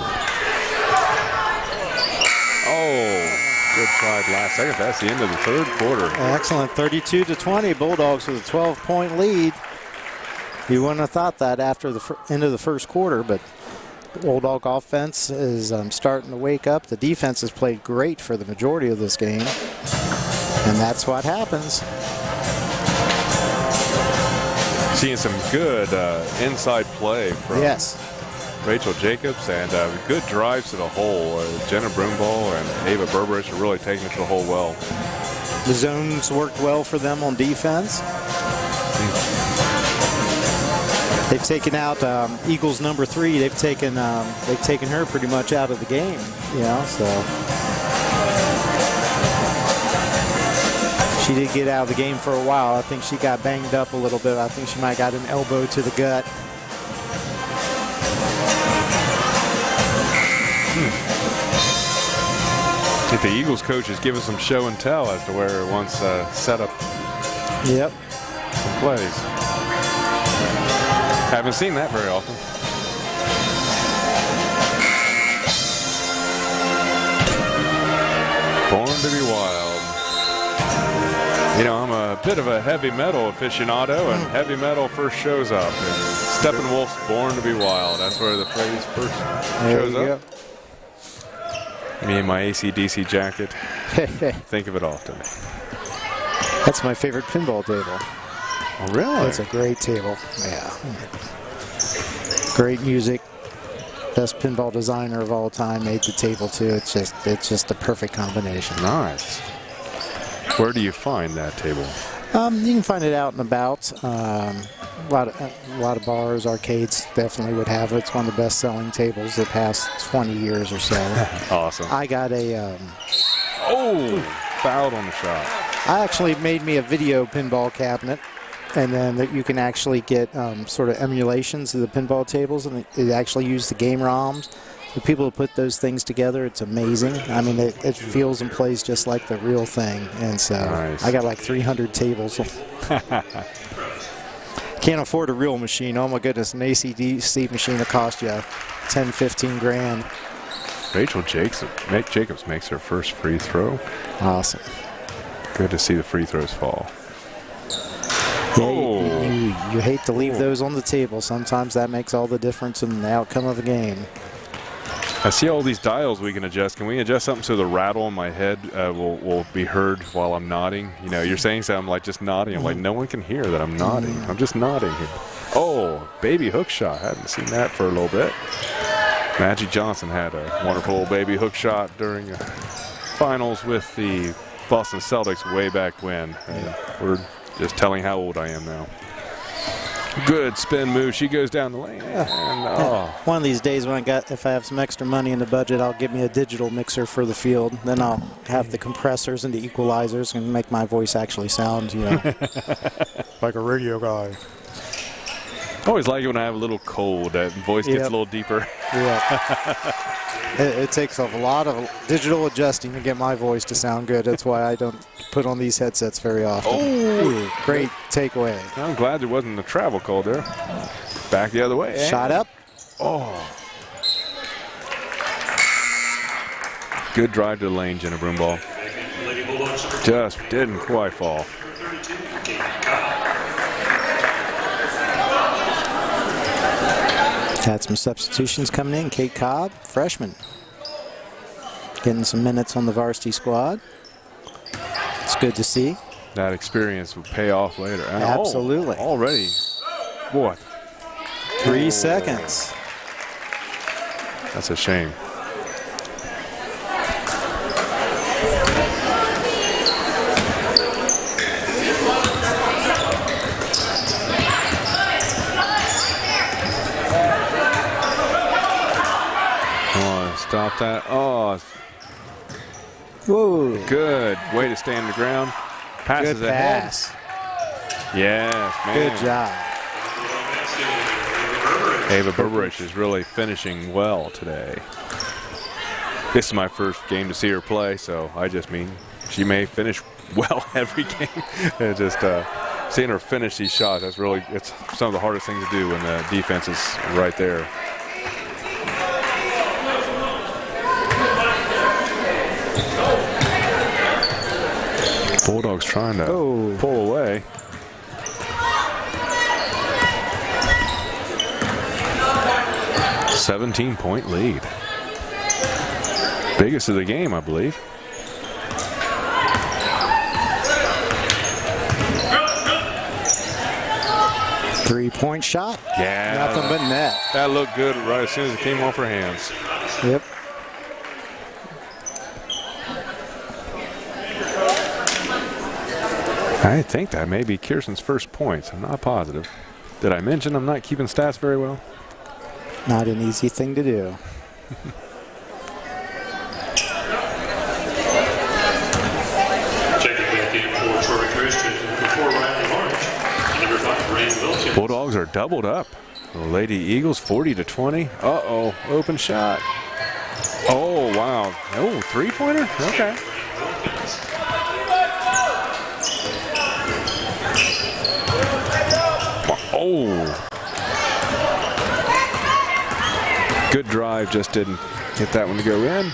Oh, good slide last second. That's the end of the third quarter. Excellent, 32-20. Bulldogs with a 12-point lead. You wouldn't have thought that after the end of the first quarter, but the Bulldog offense is starting to wake up. The defense has played great for the majority of this game, and that's what happens. Seeing some good inside play from Yes. Rachel Jacobs and good drives to the hole. Jenna Broomball and Ava Burbridge are really taking it to the hole well. The zones worked well for them on defense. They've taken out Eagles number 3. They've taken her pretty much out of the game. You know, so she did get out of the game for a while. I think she got banged up a little bit. I think she might have got an elbow to the gut. I think the Eagles coach is giving some show and tell as to where he wants set up Yep. some plays. Haven't seen that very often. Born to be wild. You know, I'm a bit of a heavy metal aficionado, and heavy metal first shows up. And Steppenwolf's Born to be Wild. That's where the phrase first There shows you up. Me and my AC/DC jacket. go. Think of it often. That's my favorite pinball table. Oh, really? That's a great table. Yeah. Great music. Best pinball designer of all time made the table too. It's just a perfect combination. Nice. Where do you find that table? You can find it out and about. A lot of bars, arcades definitely would have it. It's one of the best-selling tables the past 20 years or so. Awesome. I got a. Oh, fouled on the shot. I actually made me a video pinball cabinet, and then that you can actually get sort of emulations of the pinball tables, and it actually used the game ROMs. The people who put those things together, it's amazing. I mean, it feels and plays just like the real thing, and so Nice. I got like 300 tables. Can't afford a real machine. Oh my goodness, an AC/DC machine will cost you 10, 15 grand. Rachel Jacobs makes her first free throw. Awesome. Good to see the free throws fall. Yeah, you hate to leave those on the table. Sometimes that makes all the difference in the outcome of a game. I see all these dials we can adjust. Can we adjust something so the rattle in my head will be heard while I'm nodding? You know, you're saying something like just nodding. I'm like, no one can hear that I'm nodding. I'm just nodding here. Oh, baby hook shot. Haven't seen that for a little bit. Magic Johnson had a wonderful baby hook shot during finals with the Boston Celtics way back when. And we're just telling how old I am now. Good spin move. She goes down the lane. And, One of these days if I have some extra money in the budget, I'll get me a digital mixer for the field. Then I'll have the compressors and the equalizers and make my voice actually sound, like a radio guy. I always like it when I have a little cold. That voice gets a little deeper. Yeah. It takes a lot of digital adjusting to get my voice to sound good. That's why I don't put on these headsets very often. Oh, great takeaway. I'm glad there wasn't a travel call there. Back the other way. Shot up. Oh. Good drive to the lane, Jenna Broomball. Just didn't quite fall. Had some substitutions coming in. Kate Cobb, freshman, getting some minutes on the varsity squad. It's good to see. That experience will pay off later. And absolutely. Already. What? 3 seconds. That's a shame. Stop that. Oh. Whoa. Good way to stand the ground. Passes good ahead. Pass. Yes, man. Good job. Ava Berberich is really finishing well today. This is my first game to see her play, so I just mean she may finish well every game. And just seeing her finish these shots, it's some of the hardest things to do when the defense is right there. Bulldogs trying to pull away. A 17-point lead. Biggest of the game, I believe. Three-point shot. Yeah. Nothing but net. That looked good right as soon as it came off her hands. Yep. I think that may be Kirsten's first points. I'm not positive. Did I mention I'm not keeping stats very well? Not an easy thing to do. Checking back in for Troy Christian before Riley Lawrence. Number 5, Rain Wilson. Bulldogs are doubled up. The Lady Eagles 40-20. Uh-oh, open shot. Oh, wow. Oh, three-pointer? Okay. Oh. Good drive, just didn't get that one to go in.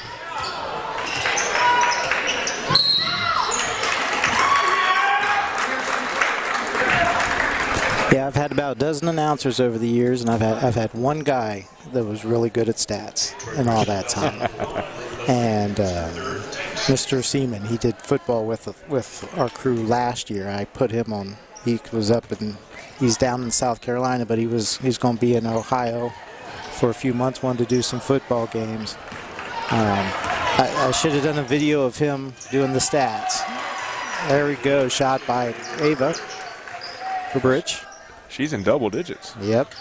Yeah, I've had about a dozen announcers over the years, and I've had one guy that was really good at stats in all that time. And Mr. Seaman, he did football with our crew last year. I put him on. He was up and he's down in South Carolina, but he's going to be in Ohio for a few months. Wanted to do some football games. I should have done a video of him doing the stats. There we go, shot by Ava Berberich. She's in double digits. Yep.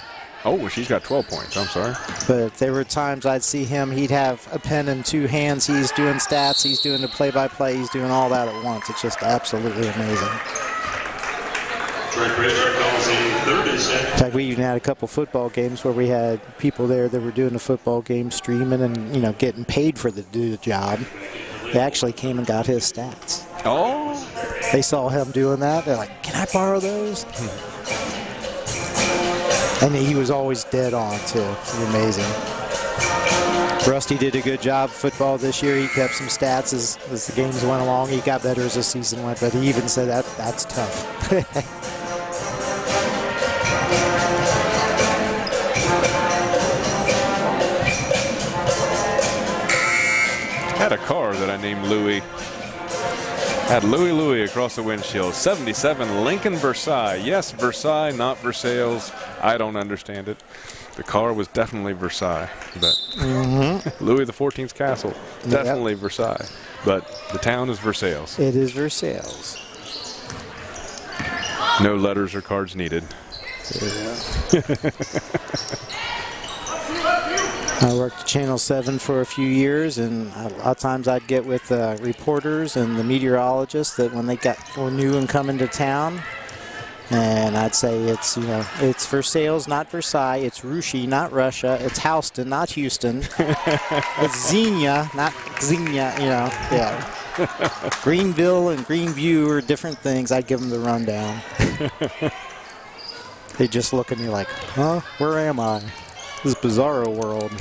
Oh, she's got 12 points. I'm sorry. But there were times I'd see him, he'd have a pen in two hands. He's doing stats, he's doing the play-by-play, he's doing all that at once. It's just absolutely amazing. In fact, we even had a couple football games where we had people there that were doing the football game, streaming and getting paid for to do the job. They actually came and got his stats. Oh. They saw him doing that. They're like, "Can I borrow those?" And he was always dead on, too. It was amazing. Rusty did a good job football this year. He kept some stats as the games went along. He got better as the season went, but he even said that's tough. named Louis. Had Louis across the windshield. 77 Lincoln Versailles. Yes, Versailles, not Versailles. I don't understand it. The car was definitely Versailles, but Louis XIV's castle, definitely Versailles. But the town is Versailles. It is Versailles. No letters or cards needed. I worked at Channel 7 for a few years, and a lot of times I'd get with reporters and the meteorologists that when they were new and coming to town, and I'd say it's, you know, it's Versailles, not Versailles. It's Russia, not Russia. It's Houston, not Houston. It's Xenia, not Xenia, you know, yeah. Greenville and Greenview are different things. I'd give them the rundown. They just look at me like, huh, where am I? This bizarro world.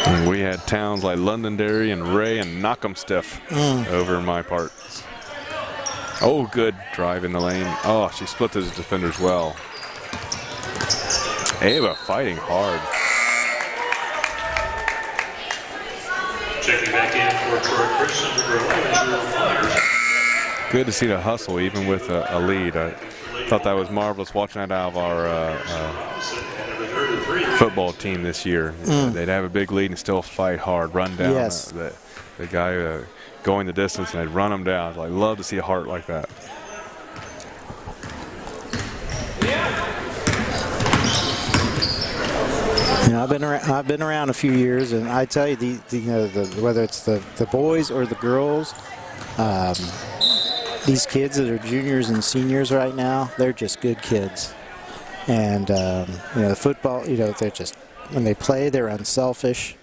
And we had towns like Londonderry and Ray and Knockemstiff over in my parts. Oh, good drive in the lane. Oh, she split those defenders well. Ava fighting hard. Checking back in for Troy Christian, number 11, Jewel Myers. Good to see the hustle even with a lead. I thought that was marvelous watching that out of our football team this year. They'd have a big lead and still fight hard, run down the guy going the distance, and they'd run him down. I love to see a heart like that. You know, I've been around a few years, and I tell you, whether it's the boys or the girls, these kids that are juniors and seniors right now, they're just good kids. And you know, football, you know, they're just, when they play, they're unselfish.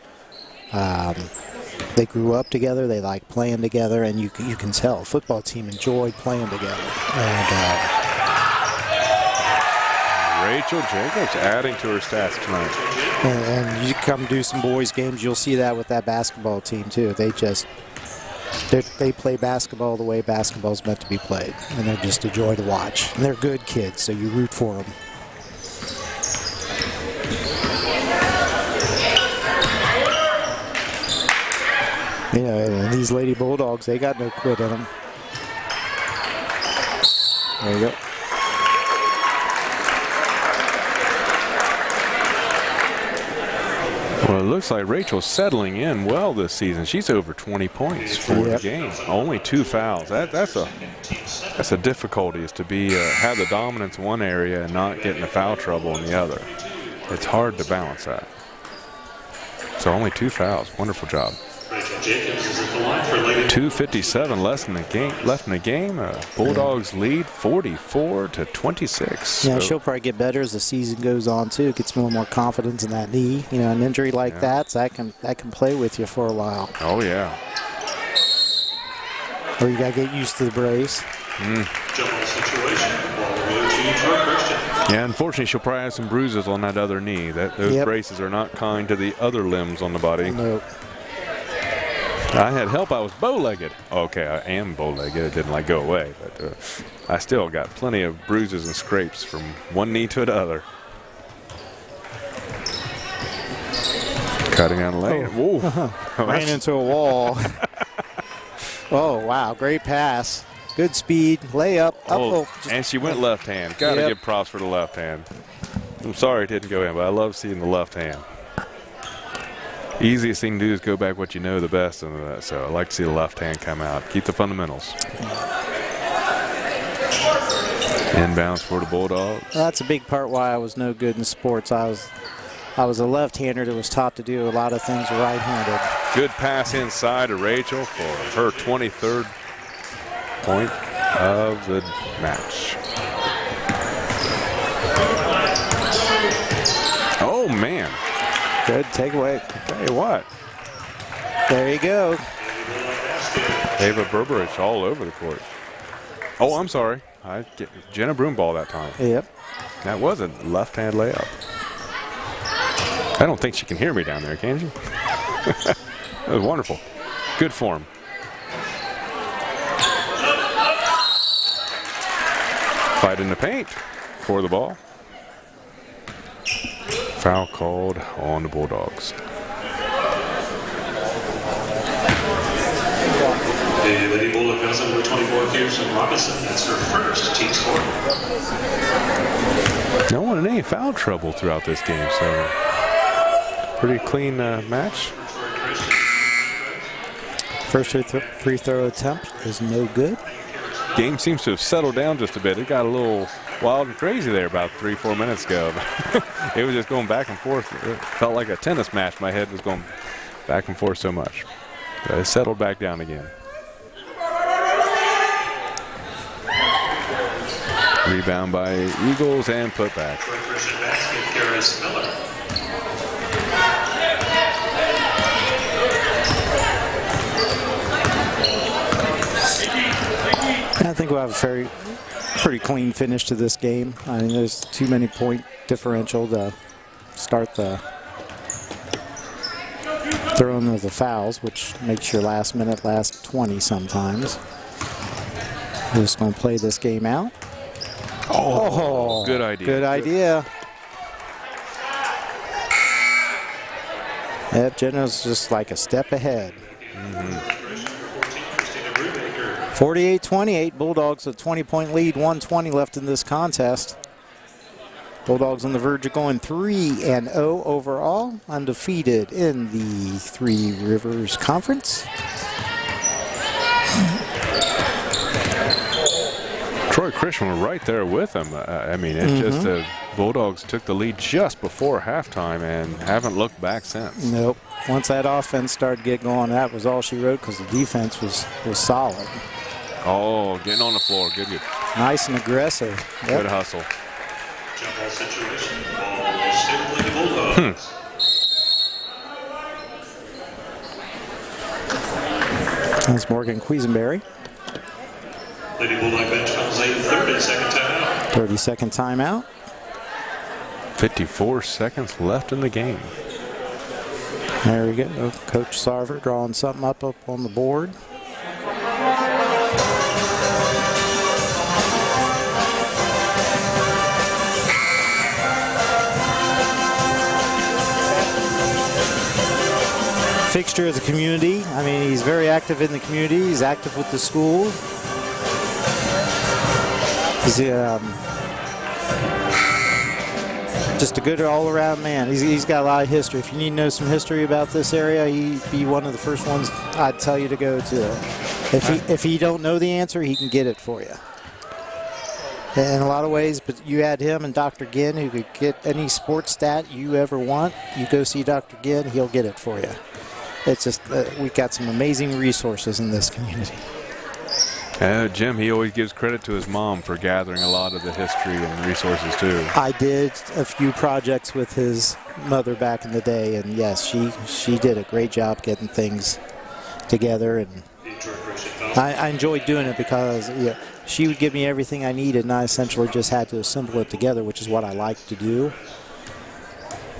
They grew up together. They like playing together, and you can tell football team enjoyed playing together. And Rachel Jacobs adding to her stats tonight. And you come do some boys games, you'll see that with that basketball team too. They play basketball the way basketball's meant to be played, and they're just a joy to watch. And they're good kids, so you root for them. You know, and these Lady Bulldogs, they got no quit in them. There you go. Well, it looks like Rachel's settling in well this season. She's over 20 points for the game. Only 2 fouls. That's a difficulty, is to be have the dominance in one area and not get into foul trouble in the other. It's hard to balance that. So only 2 fouls. Wonderful job. Rachel Jacobs is at the line for Lady. 2:57 left in the game. Bulldogs lead 44-26. Yeah, she'll probably get better as the season goes on too. Gets more confidence in that knee. You know, an injury like that, so that can play with you for a while. Oh yeah. Or you gotta get used to the brace. Jumble situation. Ball will go to Troy Christian. Yeah, unfortunately, she'll probably have some bruises on that other knee. Those braces are not kind to the other limbs on the body. Nope. I had help. I was bow-legged. Okay, I am bow-legged. It didn't go away, but I still got plenty of bruises and scrapes from one knee to the other. Cutting on the lane. Whoa! Ran into a wall. Oh wow! Great pass. Good speed. Layup. And she went left hand. Got to give props for the left hand. I'm sorry it didn't go in, but I love seeing the left hand. Easiest thing to do is go back what you know the best, and so I like to see the left hand come out. Keep the fundamentals. Inbounds for the Bulldogs. That's a big part why I was no good in sports. I was a left-hander that was taught to do a lot of things right-handed. Good pass inside to Rachel for her 23rd point of the match. Oh man. Good takeaway. Tell you what. There you go. Ava Berberich all over the court. Oh, I'm sorry. I get Jenna Broomball that time. Yep. That was a left-hand layup. I don't think she can hear me down there, can she? That was wonderful. Good form. Fight in the paint for the ball. Foul called on the Bulldogs. The Lady Bulldogs number 24, Kirsten Robinson. That's her first team score. No one in any foul trouble throughout this game, so pretty clean match. First free throw attempt is no good. Game seems to have settled down just a bit. It got a little wild and crazy there about 3-4 minutes ago. It was just going back and forth. It felt like a tennis match. My head was going back and forth so much. But it settled back down again. Rebound by Eagles and put back. Troy Christian basket, Karis Miller. I think we'll have a pretty clean finish to this game. I mean, there's too many point differential to start the throwing of the fouls, which makes your last minute last 20 sometimes. We're just going to play this game out. Oh, good idea. Good idea. Yep, Jenna's just like a step ahead. 48-28, Bulldogs a 20-point lead, 1:20 left in this contest. Bulldogs on the verge of going 3-0 overall, undefeated in the Three Rivers Conference. Troy Christian were right there with them. I mean, it just the Bulldogs took the lead just before halftime and haven't looked back since. Nope. Once that offense started to get going, that was all she wrote because the defense was solid. Oh, getting on the floor. Good. Nice and aggressive. Yep. Good hustle. Jump ball situation. Ball still Lady Bulldogs. That's Morgan Quisenberry. Lady Bulldog bench calls a 30-second timeout. 30-second timeout. 54 seconds left in the game. There we go. Coach Sarver drawing something up on the board. Fixture of the community. I mean, he's very active in the community. He's active with the school. He's just a good all-around man. He's got a lot of history. If you need to know some history about this area, he'd be one of the first ones I'd tell you to go to. If he don't know the answer, he can get it for you. In a lot of ways, but you add him and Dr. Ginn, who could get any sports stat you ever want. You go see Dr. Ginn, he'll get it for you. It's just we've got some amazing resources in this community. Jim, he always gives credit to his mom for gathering a lot of the history and resources too. I did a few projects with his mother back in the day, and yes, she did a great job getting things together, and I enjoyed doing it because she would give me everything I needed, and I essentially just had to assemble it together, which is what I like to do.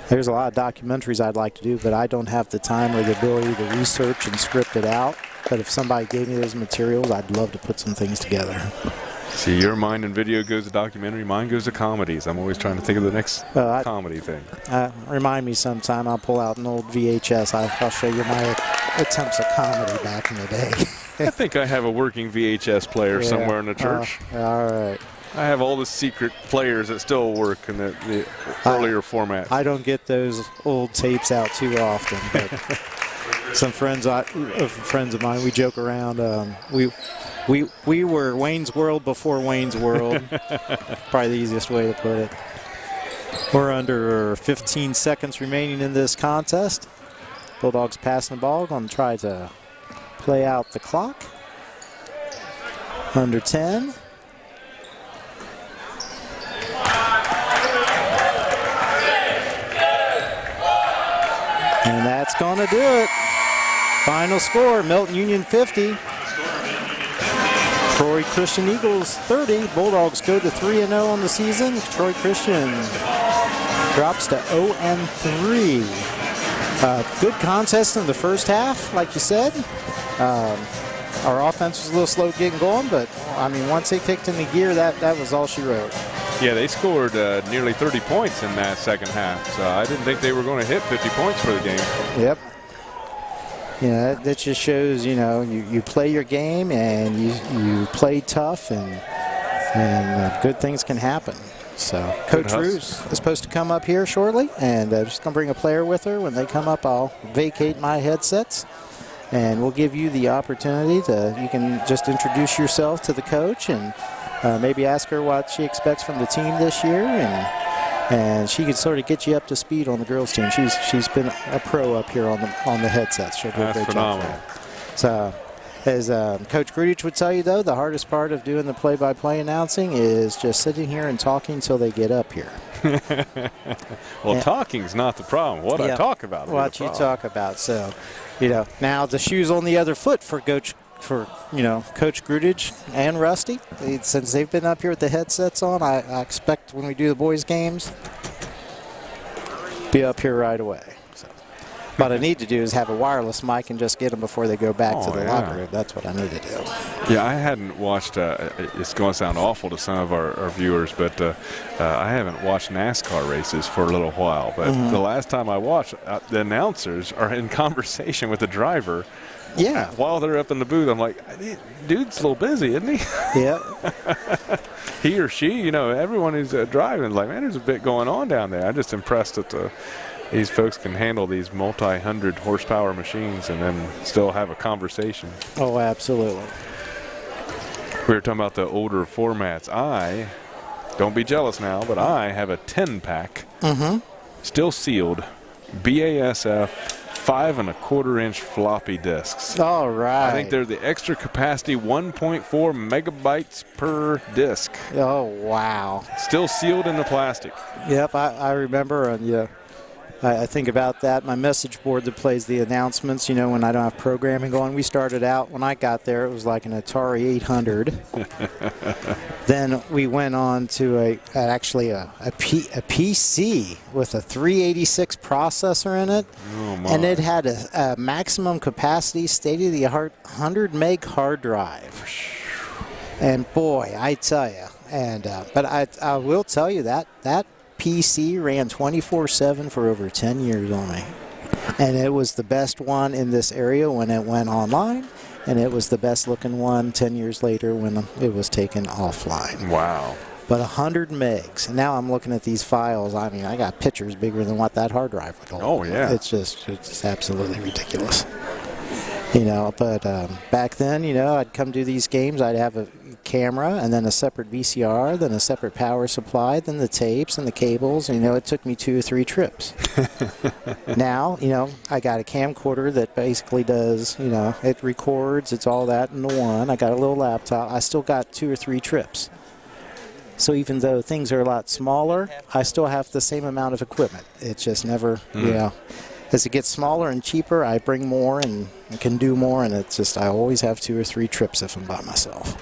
There's a lot of documentaries I'd like to do, but I don't have the time or the ability to research and script it out. But if somebody gave me those materials, I'd love to put some things together. See, your mind in video goes to documentary, mine goes to comedies. I'm always trying to think of the next comedy thing. Remind me sometime. I'll pull out an old VHS. I'll show you my attempts at comedy back in the day. I think I have a working VHS player somewhere in the church. All right. I have all the secret players that still work in the earlier format. I don't get those old tapes out too often, but some friends of mine, we joke around. We were Wayne's World before Wayne's World. Probably the easiest way to put it. We're under 15 seconds remaining in this contest. Bulldogs passing the ball, going to try to play out the clock. Under 10. And that's going to do it. Final score, Milton Union 50. Troy Christian Eagles 30. Bulldogs go to 3-0 on the season. Troy Christian drops to 0-3. Good contest in the first half, like you said. Our offense was a little slow getting going, but I mean, once they kicked into gear, that was all she wrote. Yeah, they scored nearly 30 points in that second half. So I didn't think they were going to hit 50 points for the game. Yep. You know, that just shows, you know, you play your game and you play tough and good things can happen. So Coach Roos is supposed to come up here shortly, and just going to bring a player with her. When they come up, I'll vacate my headsets, and we'll give you the opportunity you can just introduce yourself to the coach and maybe ask her what she expects from the team this year, and she can sort of get you up to speed on the girls' team. She's been a pro up here on the headsets. She'll do a great phenomenal. job for you. So, as Coach Grudich would tell you, though, the hardest part of doing the play-by-play announcing is just sitting here and talking until they get up here. Well, talking's not the problem. What I talk about is what you talk about. So, you know, now the shoe's on the other foot for Coach Grudich and Rusty. Since they've been up here with the headsets on, I expect when we do the boys' games, be up here right away. So, what I need to do is have a wireless mic and just get them before they go back to the locker room. That's what I need to do. Yeah, I hadn't watched, it's going to sound awful to some of our viewers, but I haven't watched NASCAR races for a little while. But the last time I watched, the announcers are in conversation with the driver. Yeah. While they're up in the booth, I'm like, dude's a little busy, isn't he? Yeah. He or she, you know, everyone who's driving is like, man, there's a bit going on down there. I'm just impressed that these folks can handle these multi-hundred horsepower machines and then still have a conversation. Oh, absolutely. We were talking about the older formats. Don't be jealous now, but I have a 10-pack, still sealed, BASF 5 1/4-inch floppy disks. All right. I think they're the extra capacity 1.4 megabytes per disk. Oh, wow. Still sealed in the plastic. Yep, I remember, and I think about that. My message board that plays the announcements, you know, when I don't have programming going. We started out, when I got there, it was like an Atari 800. Then we went on to a PC with a 386 processor in it. Oh, my. And it had a maximum capacity, state-of-the-art 100 meg hard drive. And boy, I tell you, but I will tell you that PC ran 24/7 for over 10 years on me. And it was the best one in this area when it went online, and it was the best looking one 10 years later when it was taken offline. Wow. But 100 megs. And now I'm looking at these files. I mean, I got pictures bigger than what that hard drive would hold. Oh, yeah. It's just absolutely ridiculous. You know, but back then, you know, I'd come to these games, I'd have a camera and then a separate VCR, then a separate power supply, then the tapes and the cables. And, you know, it took me 2 or 3 trips. Now, you know, I got a camcorder that basically does, you know, it records, it's all that in the one. I got a little laptop. I still got 2 or 3 trips. So even though things are a lot smaller, I still have the same amount of equipment. It's just never, you know. As it gets smaller and cheaper, I bring more and can do more, and it's just I always have 2 or 3 trips if I'm by myself.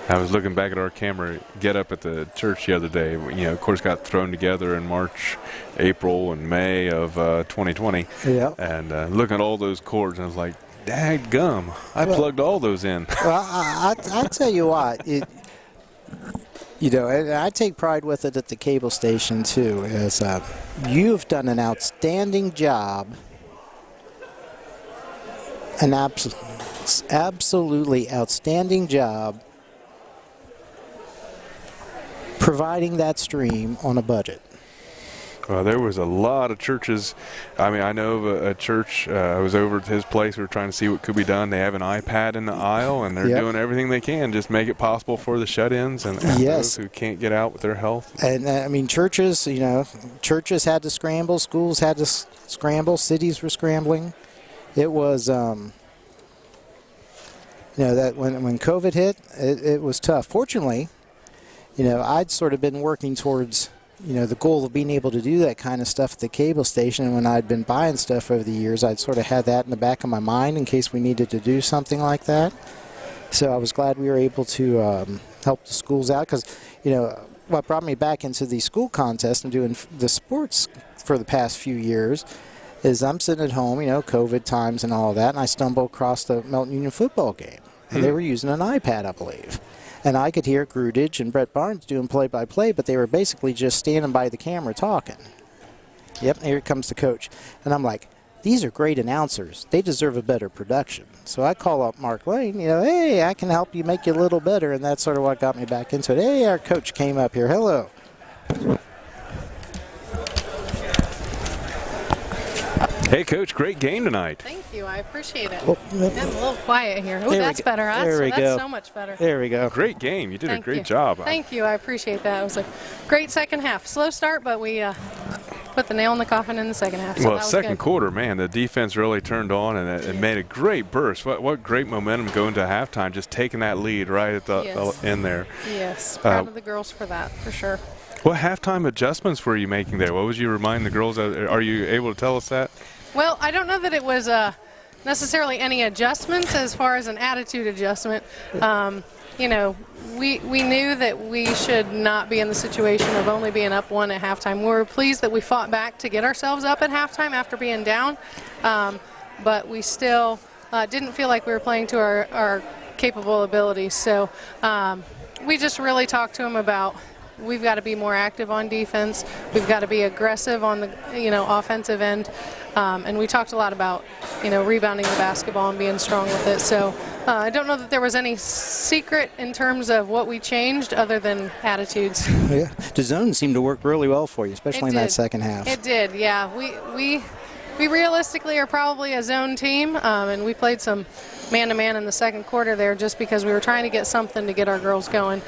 I was looking back at our camera get up at the church the other day. You know, of course, got thrown together in March, April, and May of 2020. Yeah. And looking at all those cords, I was like, dadgum, I plugged all those in. Well, I tell you what, you know, and I take pride with it at the cable station, too, is you've done an outstanding job, an absolutely outstanding job providing that stream on a budget. There was a lot of churches. I mean, I know of a church. I was over at his place. We were trying to see what could be done. They have an iPad in the aisle, and they're doing everything they can just make it possible for the shut-ins and those who can't get out with their health. And, I mean, churches, you know, churches had to scramble. Schools had to scramble. Cities were scrambling. It was, you know, that when COVID hit, it was tough. Fortunately, you know, I'd sort of been working towards, you know, the goal of being able to do that kind of stuff at the cable station. And when I'd been buying stuff over the years, I'd sort of had that in the back of my mind in case we needed to do something like that. So I was glad we were able to help the schools out because, you know, what brought me back into the school contest and doing the sports for the past few years is I'm sitting at home, you know, COVID times and all that, and I stumble across the Melton Union football game. And they were using an iPad, I believe. And I could hear Grudich and Brett Barnes doing play-by-play, but they were basically just standing by the camera talking. Yep, here comes the coach. And I'm like, these are great announcers. They deserve a better production. So I call up Mark Lane, hey, I can help you make you a little better. And that's sort of what got me back into it. Hey, our coach came up here. Hello. Hey, Coach, great game tonight. Thank you. I appreciate it. Oh, I'm a little quiet here. Oh, that's better. That's so much better. There we go. Great game. You did a Thank great you. job. Thank you. I appreciate that. It was a great second half. Slow start, but we put the nail in the coffin in the second half. So Well, that was second good. quarter, man, the defense really turned on, and it made a great burst. What great momentum going to halftime, just taking that lead right at the Yes. end there. Yes. Proud of the girls for that, for sure. What halftime adjustments were you making there? What was you reminding the girls of? Are you able to tell us that? Well, I don't know that it was necessarily any adjustments as far as an attitude adjustment. We knew that we should not be in the situation of only being up one at halftime. We were pleased that we fought back to get ourselves up at halftime after being down, but we still didn't feel like we were playing to our capable abilities. So we just really talked to them about we've got to be more active on defense. We've got to be aggressive on the offensive end. And we talked a lot about, rebounding the basketball and being strong with it. So I don't know that there was any secret in terms of what we changed other than attitudes. Yeah. The zone seemed to work really well for you, especially in that second half. It did, yeah. We realistically are probably a zone team, and we played some man-to-man in the second quarter there just because we were trying to get something to get our girls going.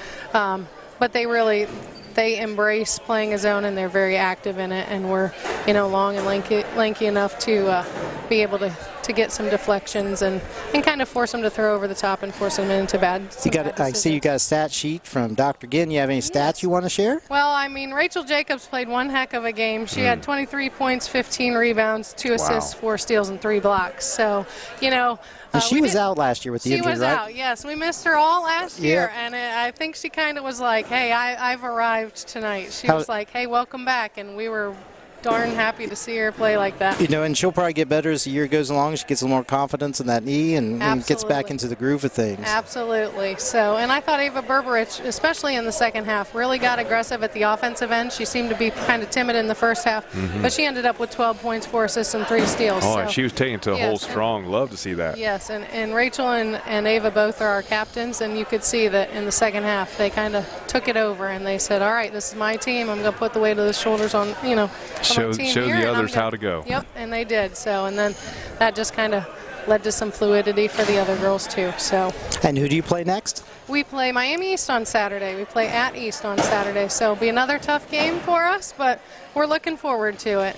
But they embrace playing a zone, and they're very active in it, and we're long and lanky enough to be able to get some deflections and kind of force them to throw over the top and force them into bad decisions. I see you got a stat sheet from Dr. Ginn. You have any stats you want to share? Well, Rachel Jacobs played one heck of a game. She had 23 points, 15 rebounds, 2 assists, 4 steals, and 3 blocks. So, and she was out last year with the injury, right? She was out, yes. We missed her all last year, and I think she kind of was like, hey, I've arrived tonight. She was like, hey, welcome back, and we were darn happy to see her play like that. And she'll probably get better as the year goes along. She gets a little more confidence in that knee and gets back into the groove of things. Absolutely. So, and I thought Ava Berberich, especially in the second half, really got aggressive at the offensive end. She seemed to be kind of timid in the first half, but she ended up with 12 points, 4 assists, and 3 steals. Oh, so, and she was taking to a whole strong. Love to see that. Yes, and Rachel and Ava both are our captains, and you could see that in the second half they kind of took it over, and they said, all right, this is my team. I'm going to put the weight of the shoulders on, Show the others how to go. Yep, and they did. So, and then that just kind of led to some fluidity for the other girls too. So. And who do you play next? We play Miami East on Saturday. We play at East on Saturday. So it'll be another tough game for us, but we're looking forward to it.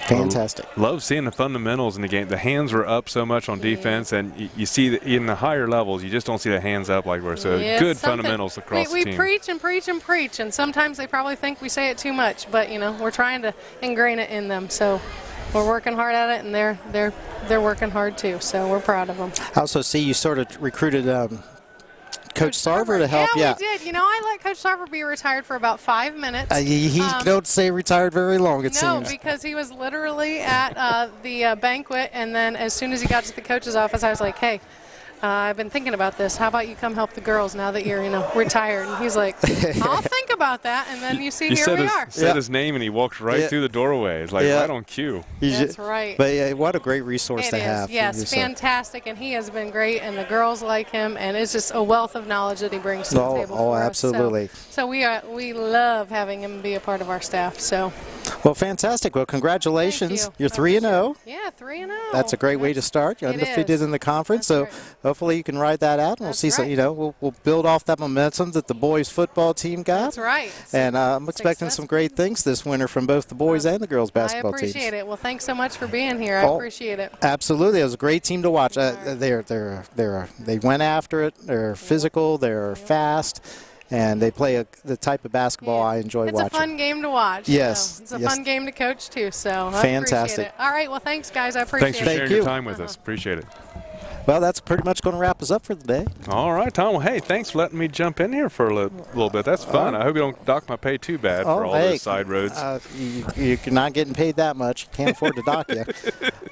Fantastic. Love seeing the fundamentals in the game. The hands were up so much on defense, and you see that in the higher levels, you just don't see the hands up like we're so good fundamentals across the team. We preach and preach and preach, and sometimes they probably think we say it too much, but we're trying to ingrain it in them. So we're working hard at it, and they're working hard too. So we're proud of them. I also see you sort of recruited Coach Sarver to help. Yeah, we did. I let Coach Sarver be retired for about 5 minutes. He don't stay retired very long, it no, seems. because he was literally at the banquet, and then as soon as he got to the coach's office, I was like, hey, I've been thinking about this. How about you come help the girls now that you're, retired? And he's like, I'll think about that. And then you see, here we are. Said his name, and he walked right through the doorway. It's like right on cue. That's right. But what a great resource to have. Yes, fantastic. And he has been great, and the girls like him, and it's just a wealth of knowledge that he brings to the table for us. Absolutely. So we love having him be a part of our staff. So. Well, fantastic. Well, congratulations. Thank you. You're 3-0. Yeah, 3-0. That's a great way to start. You're undefeated in the conference, so hopefully you can ride that out. And we'll see. Right. We'll build off that momentum that the boys football team got. That's right. And I'm expecting some great things this winter from both the boys and the girls basketball teams. I appreciate it. Well, thanks so much for being here. I appreciate it. Absolutely, it was a great team to watch. They went after it. They're physical. They're fast. And they play the type of basketball I enjoy watching. It's a fun game to watch. Yes. It's a fun game to coach, too. So fantastic. I appreciate it. All right. Well, thanks, guys. I appreciate it. Thanks for sharing your time with us. Appreciate it. Well, that's pretty much going to wrap us up for the day. All right, Tom. Well, hey, thanks for letting me jump in here for a little bit. That's fun. I hope you don't dock my pay too bad for all those side roads. You're not getting paid that much. Can't afford to dock you.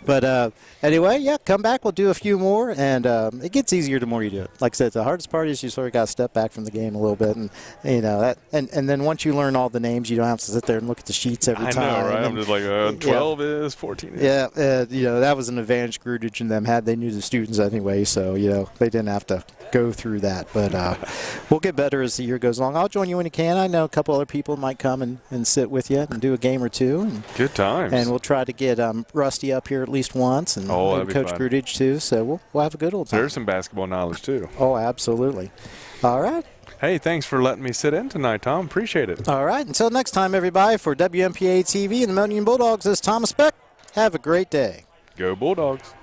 But anyway, yeah, come back. We'll do a few more, and it gets easier the more you do it. Like I said, the hardest part is you sort of got to step back from the game a little bit, and that, and then once you learn all the names, you don't have to sit there and look at the sheets every time. I know, right? I'm just like 12 is 14 is. Yeah, that was an advantage Grudich and them had. They knew the students anyway, so they didn't have to go through that. But we'll get better as the year goes along. I'll join you when you can. I know a couple other people might come and sit with you and do a game or two. And, good times. And we'll try to get Rusty up here at least once, and Coach Grudich too. So we'll have a good old time. There's some basketball knowledge too. Oh, absolutely. All right. Hey, thanks for letting me sit in tonight, Tom. Appreciate it. All right. Until next time, everybody, for WMPA TV and the Mountain Bulldogs, this is Thomas Beck. Have a great day. Go Bulldogs.